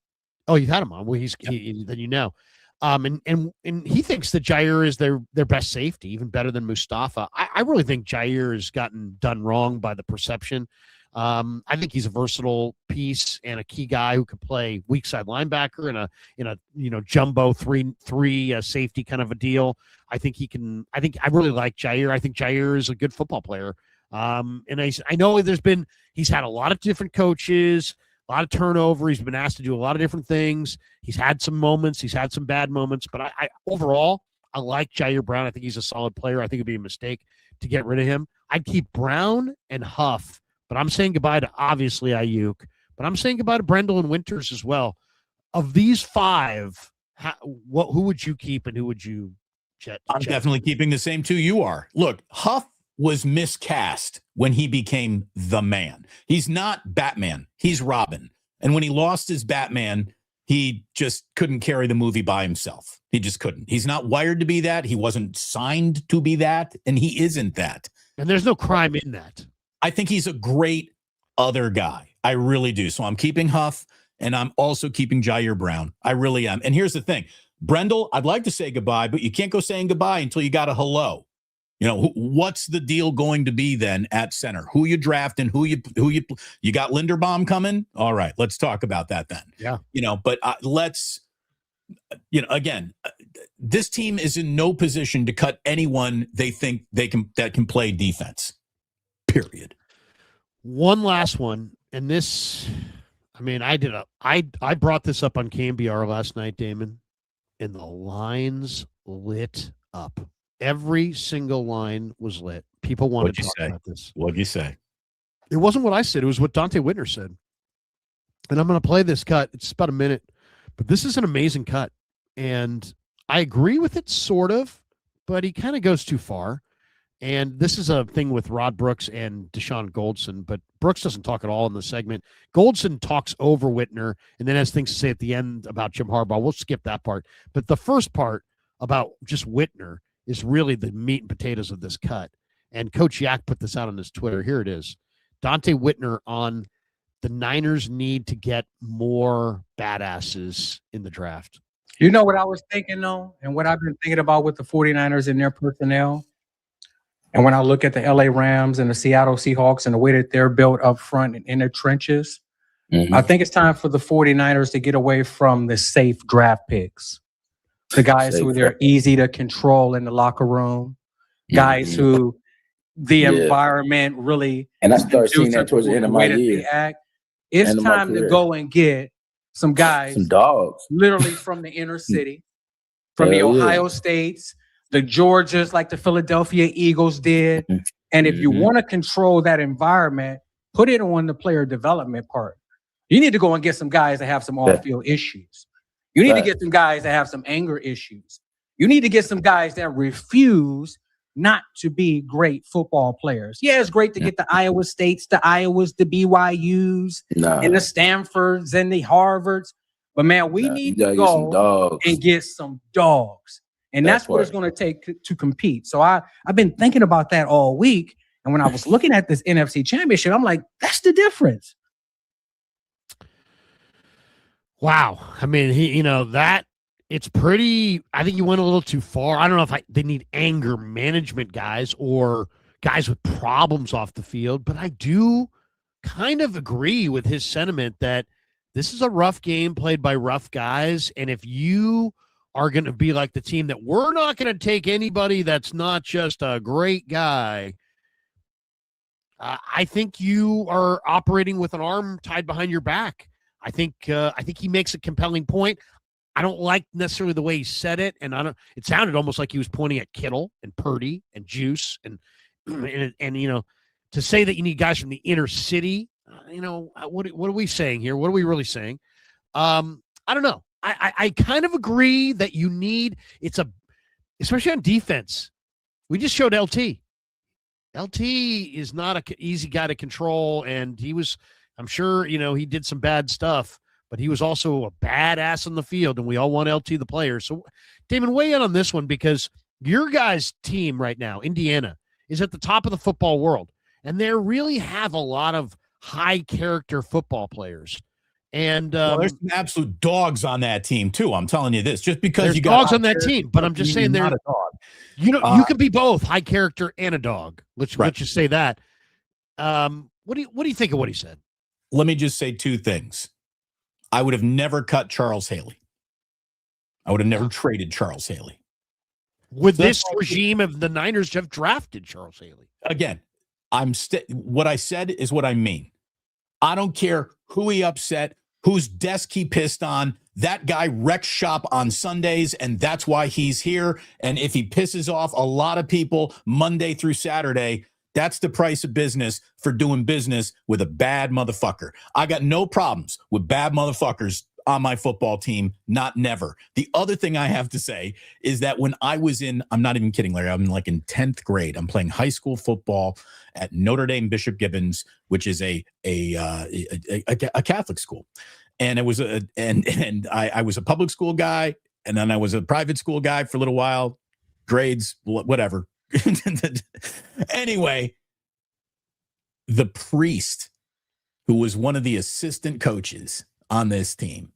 Oh, you've had him on. Well, then and he thinks that Jair is their best safety, even better than Mustafa. I really think Jair has gotten done wrong by the perception. I think he's a versatile piece and a key guy who could play weak side linebacker in a jumbo three safety kind of a deal. I think he can. I really like Jair. I think Jair is a good football player. And I know he's had a lot of different coaches, a lot of turnover. He's been asked to do a lot of different things. He's had some moments. He's had some bad moments. But I overall, I like Jair Brown. I think he's a solid player. I think it'd be a mistake to get rid of him. I'd keep Brown and Huff, but I'm saying goodbye to obviously Ayuk. But I'm saying goodbye to Brendel and Winters as well. Of these 5, who would you keep and who would you jet? I'm definitely keeping the same 2 you are. Look, Huff was miscast when he became the man. He's not Batman. He's Robin. And when he lost his Batman, he just couldn't carry the movie by himself. He just couldn't. He's not wired to be that. He wasn't signed to be that. And he isn't that. And there's no crime in that. I think he's a great other guy. I really do. So I'm keeping Huff, and I'm also keeping Jair Brown. I really am. And here's the thing. Brendel, I'd like to say goodbye, but you can't go saying goodbye until you got a hello. What's the deal going to be then at center? Who you draft and who you got Linderbaum coming? All right, let's talk about that then. Yeah. But let's, again, this team is in no position to cut anyone they think that can play defense. Period. One last one, and this, I mean, I brought this up on KMBR last night, Damon. and the lines lit up. Every single line was lit. People wanted to talk about this. What'd you say? It wasn't what I said. It was what Dante Whitner said. And I'm going to play this cut. It's about a minute, but this is an amazing cut. And I agree with it, sort of, but he kind of goes too far. And this is a thing with Rod Brooks and Deshaun Goldson, but Brooks doesn't talk at all in the segment. Goldson talks over Whitner and then has things to say at the end about Jim Harbaugh. We'll skip that part. But the first part about just Whitner is really the meat and potatoes of this cut. And Coach Yak put this out on his Twitter. Here it is. Dante Whitner on the Niners need to get more badasses in the draft. You know what I was thinking, though, and what I've been thinking about with the 49ers and their personnel? And when I look at the LA Rams and the Seattle Seahawks and the way that they're built up front and in the trenches, I think it's time for the 49ers to get away from the safe draft picks. The guys who they're easy to control in the locker room, guys who the environment really. And I started seeing that towards the end of my year. It's time to go and get some guys, some dogs, literally from the inner city, from the Ohio States, the Georgias, like the Philadelphia Eagles did. And if you want to control that environment, put it on the player development part. You need to go and get some guys that have some off-field issues. You need to get some guys that have some anger issues. You need to get some guys that refuse not to be great football players. Yeah, it's great to get the Iowa States, the Iowas, the BYUs, and the Stanfords and the Harvards. But, man, we need to go and get some dogs. And that's what it's going to take to compete. So I've been thinking about that all week. And when I was looking at this NFC Championship, I'm like, that's the difference. Wow. I mean, that it's pretty, I think you went a little too far. I don't know if they need anger management guys or guys with problems off the field, but I do kind of agree with his sentiment that this is a rough game played by rough guys. And if you are going to be like the team that we're not going to take anybody that's not just a great guy, I think you are operating with an arm tied behind your back. I think he makes a compelling point. I don't like necessarily the way he said it, and it sounded almost like he was pointing at Kittle and Purdy and Juice and to say that you need guys from the inner city. What are we saying here? What are we really saying? I don't know. I kind of agree that you need especially on defense. We just showed LT. LT is not an easy guy to control, and I'm sure, he did some bad stuff, but he was also a badass on the field, and we all want LT the player. So, Damon, weigh in on this one because your guys' team right now, Indiana, is at the top of the football world, and they really have a lot of high-character football players. And there's some absolute dogs on that team, too. I'm telling you this. Just because you got dogs on that team, but I'm just saying they're not a dog. You can be both high character and a dog. Let's just say that. What do you think of what he said? Let me just say two things. I would have never cut Charles Haley. I would have never traded Charles Haley. Would this regime of the Niners have drafted Charles Haley? Again, what I said is what I mean. I don't care who he upset, whose desk he pissed on. That guy wrecks shop on Sundays, and that's why he's here. And if he pisses off a lot of people Monday through Saturday, that's the price of business for doing business with a bad motherfucker. I got no problems with bad motherfuckers on my football team, not never. The other thing I have to say is that when I was I'm not even kidding, Larry, I'm like in 10th grade. I'm playing high school football at Notre Dame Bishop Gibbons, which is a Catholic school. And it was I was a public school guy, and then I was a private school guy for a little while, grades, whatever. Anyway, the priest who was one of the assistant coaches on this team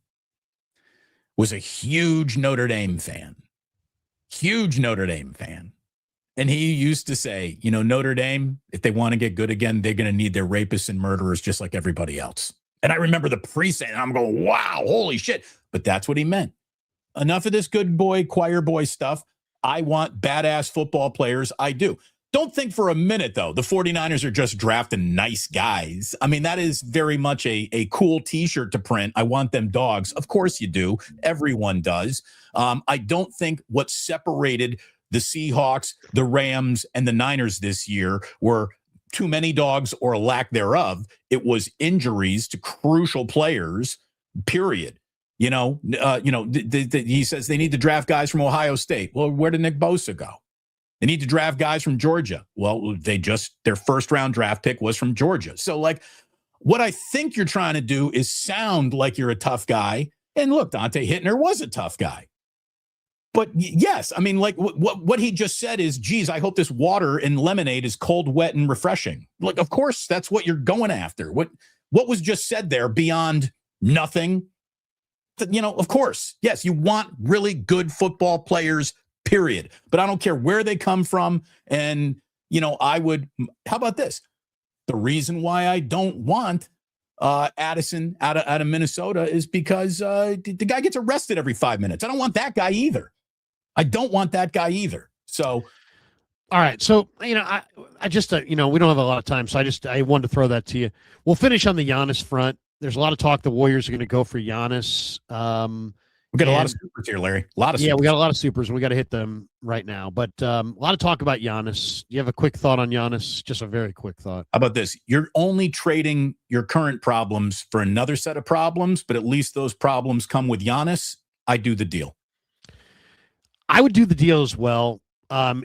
was a huge Notre Dame fan. And he used to say, Notre Dame, if they want to get good again, they're going to need their rapists and murderers just like everybody else. And I remember the priest saying, I'm going, wow, holy shit. But that's what he meant. Enough of this good boy, choir boy stuff. I want badass football players. I do. Don't think for a minute, though, the 49ers are just drafting nice guys. I mean, that is very much a cool T-shirt to print. I want them dogs. Of course you do. Everyone does. I don't think what separated the Seahawks, the Rams, and the Niners this year were too many dogs or a lack thereof. It was injuries to crucial players, period. He says they need to draft guys from Ohio State. Well, where did Nick Bosa go? They need to draft guys from Georgia. Well, their first round draft pick was from Georgia. So, like, what I think you're trying to do is sound like you're a tough guy. And look, Dante Hittner was a tough guy. But yes, I mean, like what he just said is, geez, I hope this water and lemonade is cold, wet, and refreshing. Like, of course, that's what you're going after. What was just said there beyond nothing? Of course, yes, you want really good football players, period. But I don't care where they come from. And, how about this? The reason why I don't want Addison out of Minnesota is because the guy gets arrested every 5 minutes. I don't want that guy either. So, all right. So, I just, we don't have a lot of time. So I wanted to throw that to you. We'll finish on the Giannis front. There's a lot of talk the Warriors are going to go for Giannis. We got a lot of supers here, Larry. We got a lot of supers, and we got to hit them right now. But a lot of talk about Giannis. Do you have a quick thought on Giannis? Just a very quick thought. How about this? You're only trading your current problems for another set of problems, but at least those problems come with Giannis. I do the deal. I would do the deal as well. I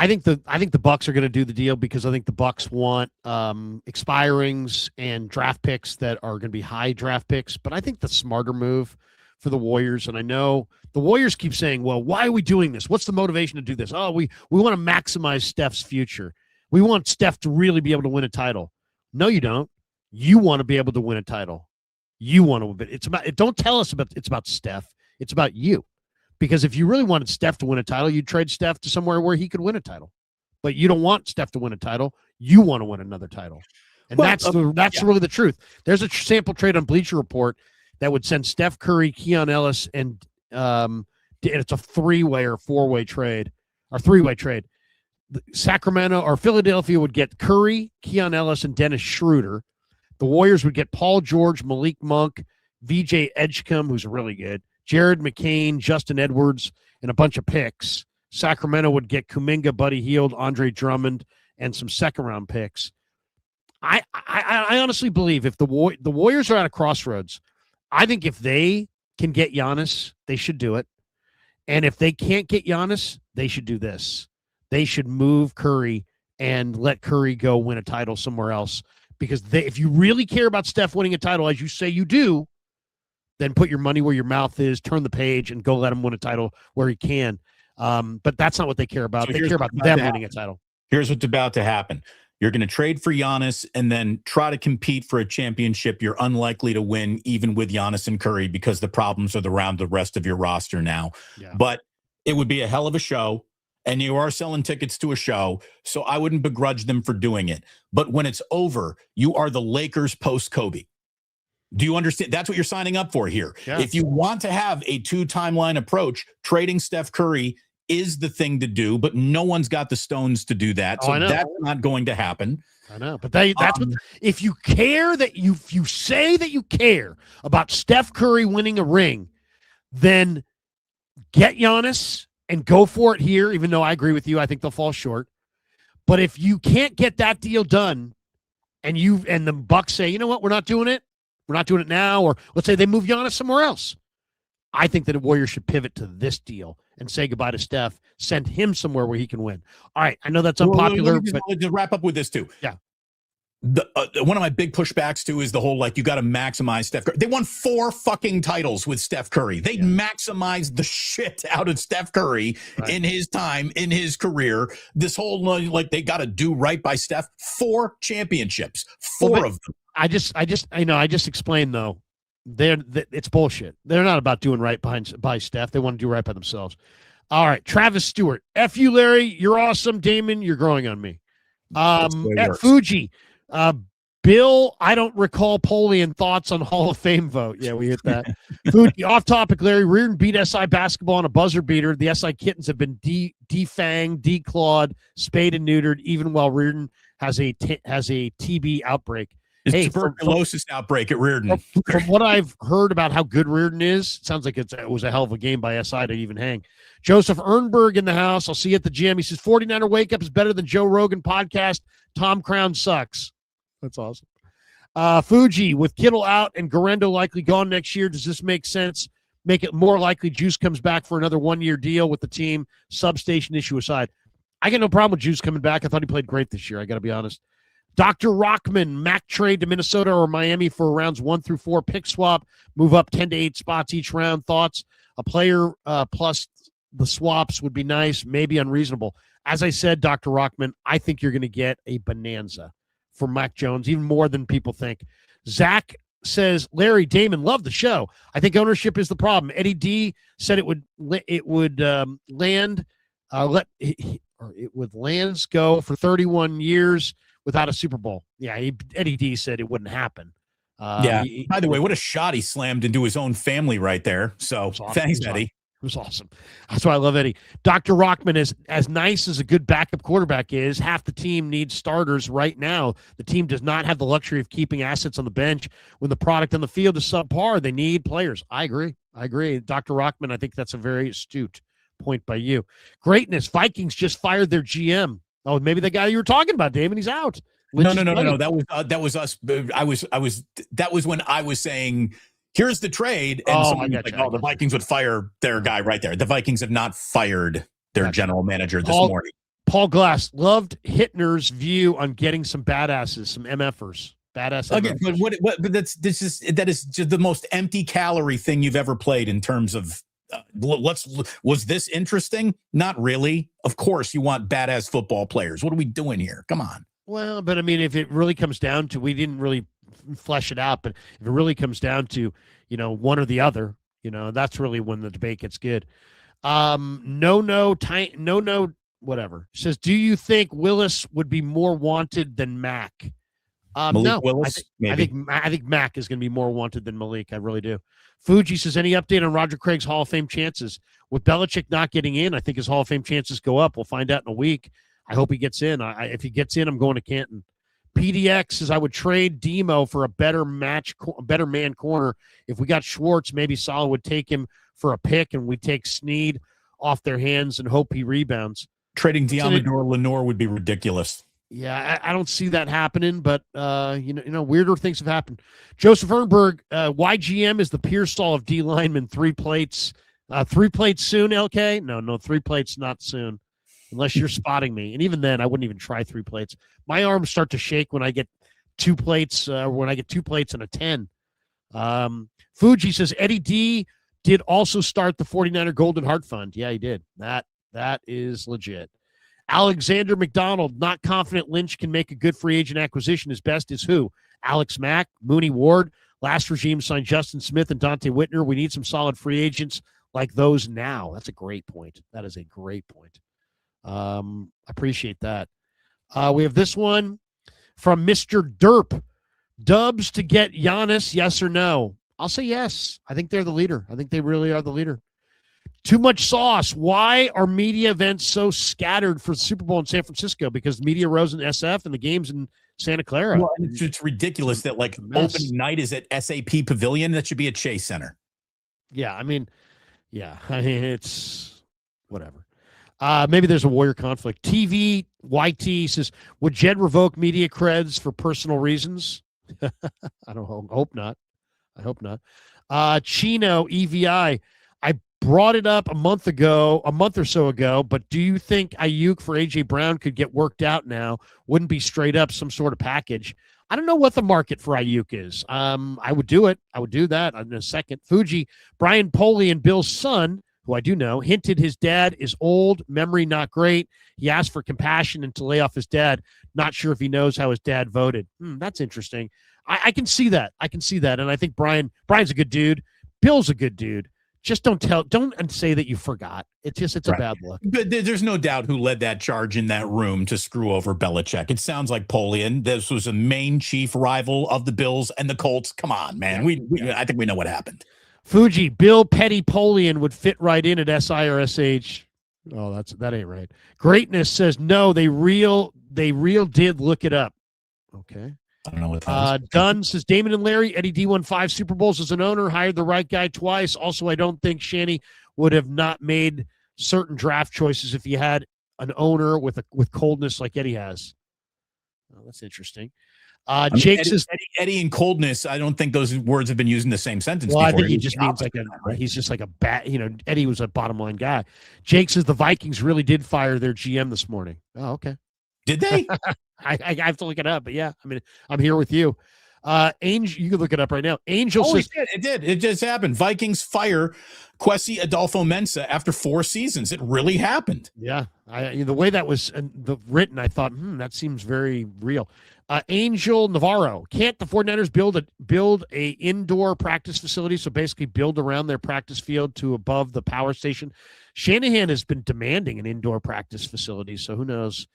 think the Bucks are going to do the deal because I think the Bucks want expirings and draft picks that are going to be high draft picks. But I think the smarter move for the Warriors, and I know the Warriors keep saying, well, why are we doing this? What's the motivation to do this? Oh, we want to maximize Steph's future. We want Steph to really be able to win a title. No, you don't. You want to be able to win a title. You want to, but don't tell us it's about Steph. It's about you. Because if you really wanted Steph to win a title, you'd trade Steph to somewhere where he could win a title. But you don't want Steph to win a title. You want to win another title. And that's really the truth. There's a sample trade on Bleacher Report that would send Steph Curry, Keon Ellis, and it's a three-way or four-way trade, or three-way trade. Sacramento or Philadelphia would get Curry, Keon Ellis, and Dennis Schroeder. The Warriors would get Paul George, Malik Monk, VJ Edgecombe, who's really good, Jared McCain, Justin Edwards, and a bunch of picks. Sacramento would get Kuminga, Buddy Hield, Andre Drummond, and some second-round picks. I honestly believe if the Warriors are at a crossroads, I think if they can get Giannis, they should do it. And if they can't get Giannis, they should do this. They should move Curry and let Curry go win a title somewhere else. Because if you really care about Steph winning a title, as you say you do, then put your money where your mouth is, turn the page, and go let him win a title where he can. But that's not what they care about. So they care about them winning a title. Here's what's about to happen. You're going to trade for Giannis and then try to compete for a championship you're unlikely to win, even with Giannis and Curry, because the problems are around the rest of your roster now. Yeah. But it would be a hell of a show, and you are selling tickets to a show, so I wouldn't begrudge them for doing it. But when it's over, you are the Lakers post-Kobe. Do you understand? That's what you're signing up for here. Yeah. If you want to have a two-timeline approach, trading Steph Curry is the thing to do, but no one's got the stones to do that. So that's not going to happen. I know, but that's what, if you care if you say that you care about Steph Curry winning a ring, then get Giannis and go for it here, even though I agree with you. I think they'll fall short. But if you can't get that deal done and the Bucks say, you know what, we're not doing it. We're not doing it now. Or let's say they move Giannis somewhere else. I think that the Warriors should pivot to this deal and say goodbye to Steph, send him somewhere where he can win. All right. I know that's unpopular. But to wrap up with this too. Yeah. One of my big pushbacks too is the whole, like, you got to maximize Steph Curry. They won 4 fucking titles with Steph Curry. They maximized the shit out of Steph Curry in his time, in his career. This whole, like, they got to do right by Steph. 4 championships, 4 of them. I just explained though. It's bullshit. They're not about doing right by Steph. They want to do right by themselves. All right, Travis Stewart. F you, Larry. You're awesome. Damon, you're growing on me. At Fuji, Bill, I don't recall Polian thoughts on Hall of Fame vote. Yeah, we hit that. Food, off topic, Larry. Reardon beat SI basketball on a buzzer beater. The SI Kittens have been defanged, declawed, spayed and neutered, even while Reardon has a TB outbreak. It's tuberculosis outbreak at Reardon. From what I've heard about how good Reardon is, it sounds like it was a hell of a game by SI to even hang. Joseph Ernberg in the house. I'll see you at the gym. He says 49er Wake Up is better than Joe Rogan podcast. Tom Crown sucks. That's awesome. Fuji, with Kittle out and Garendo likely gone next year, does this make sense? Make it more likely Juice comes back for another 1-year deal with the team, substation issue aside. I got no problem with Juice coming back. I thought he played great this year. I got to be honest. Dr. Rockman, Mac trade to Minnesota or Miami for rounds 1 through 4 pick swap, move up 10 to 8 spots each round. Thoughts? A player plus the swaps would be nice, maybe unreasonable. As I said, Dr. Rockman, I think you're going to get a bonanza for Mac Jones, even more than people think. Zach says, Larry, Damon, love the show. I think ownership is the problem. Eddie D said it would Lands go for 31 years without a Super Bowl. Yeah, Eddie D said it wouldn't happen. By the way, what a shot he slammed into his own family right there. So awesome. Thanks, Eddie. It was awesome. That's why I love Eddie. Dr. Rockman is as nice as a good backup quarterback is. Half the team needs starters right now. The team does not have the luxury of keeping assets on the bench when the product on the field is subpar. They need players. I agree. Dr. Rockman, I think that's a very astute point by you. Greatness. Vikings just fired their GM. Oh, maybe the guy you were talking about, Damon. He's out. No. That was us. That was when I was saying, here's the trade. And the Vikings would fire their guy right there. The Vikings have not fired their general manager this morning. Paul Glass loved Hittner's view on getting some badasses, some MFers. Badass. Again, but that is just the most empty calorie thing you've ever played in terms of was this interesting? Not really. Of course you want badass football players. What are we doing here? Come on. Well, but I mean, if it really comes down to, we didn't really flesh it out, but if it really comes down to, one or the other, that's really when the debate gets good. Whatever. Says, do you think Willis would be more wanted than Mac? No, Willis, I think Mac is going to be more wanted than Malik. I really do. Fuji says, any update on Roger Craig's Hall of Fame chances? With Belichick not getting in, I think his Hall of Fame chances go up. We'll find out in a week. I hope he gets in. If he gets in, I'm going to Canton. PDX says, I would trade Demo for a better man corner. If we got Schwartz, maybe Salah would take him for a pick, and we take Snead off their hands and hope he rebounds. Trading Diamador Lenore would be ridiculous. Yeah, I don't see that happening, but weirder things have happened. Joseph Ernberg, YGM is the Pearsall of D linemen. 3 plates. 3 plates soon, LK? No, 3 plates not soon. Unless you're spotting me. And even then, I wouldn't even try 3 plates. My arms start to shake when I get 2 plates, when I get 2 plates and a 10. Fuji says, Eddie D did also start the 49er Golden Heart Fund. Yeah, he did. That is legit. Alexander McDonald, not confident Lynch can make a good free agent acquisition. His best is who? Alex Mack, Mooney Ward. Last regime signed Justin Smith and Dante Whitner. We need some solid free agents like those now. That's a great point. That is a great point. I appreciate that. We have this one from Mr. Derp. Dubs to get Giannis, yes or no? I'll say yes. I think they're the leader. I think they really are the leader. Too much sauce. Why are media events so scattered for the Super Bowl in San Francisco? Because Media Row's in SF and the game's in Santa Clara. Well, it's ridiculous that opening night is at SAP Pavilion. That should be at Chase Center. Yeah, it's whatever. Maybe there's a Warrior conflict. TV YT says, would Jed revoke media creds for personal reasons? I hope not. Chino EVI. I brought it up a month or so ago, but do you think Ayuk for AJ Brown could get worked out now? Wouldn't be straight up some sort of package. I don't know what the market for Ayuk is. I would do it. I would do that in a second. Fuji, Brian Poley and Bill's son, who I do know, hinted his dad is old, memory not great. He asked for compassion and to lay off his dad. Not sure if he knows how his dad voted. That's interesting. I can see that. And I think Brian's a good dude. Bill's a good dude. just don't say that you forgot. It's a bad look. But there's no doubt who led that charge in that room to screw over Belichick. It sounds like Polian. This was a main chief rival of the Bills and the Colts. Come on, man. I think we know what happened. Fuji, Bill Petty Polian would fit right in at SI or SH. Oh, that ain't right. Greatness says no, they real did look it up. Okay. I don't know what that is. Dunn says Damon and Larry, Eddie D won 5 Super Bowls as an owner, hired the right guy twice. Also, I don't think Shanny would have not made certain draft choices if he had an owner with coldness like Eddie has. Oh, that's interesting. Jake says Eddie and coldness. I don't think those words have been used in the same sentence. Well, before. I think he just means he's just like a bat. Eddie was a bottom line guy. Jake says the Vikings really did fire their GM this morning. Oh, okay. Did they? I have to look it up, but yeah, I mean, I'm here with you. Angel, you can look it up right now. Angel says it did. It just happened. Vikings fire Kwesi Adolfo-Mensah after 4 seasons. It really happened. Yeah, the way that was written, I thought, that seems very real. Angel Navarro, can't the 49ers build a indoor practice facility? So basically build around their practice field to above the power station. Shanahan has been demanding an indoor practice facility, so who knows?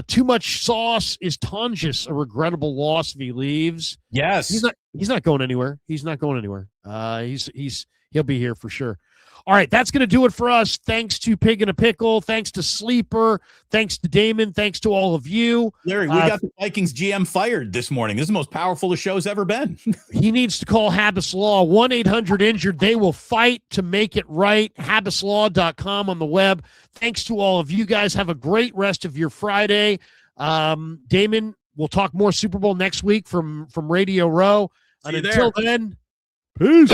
Too much sauce. Is Tonjes a regrettable loss if he leaves? Yes. He's not going anywhere. He's not going anywhere. He'll be here for sure. All right, that's going to do it for us. Thanks to Pig and a Pickle. Thanks to Sleeper. Thanks to Damon. Thanks to all of you. Larry, we got the Vikings GM fired this morning. This is the most powerful the show's ever been. He needs to call Habbas Law, 1-800-INJURED. They will fight to make it right. HabbasLaw.com on the web. Thanks to all of you guys. Have a great rest of your Friday. Damon, we'll talk more Super Bowl next week from Radio Row. And until then, peace.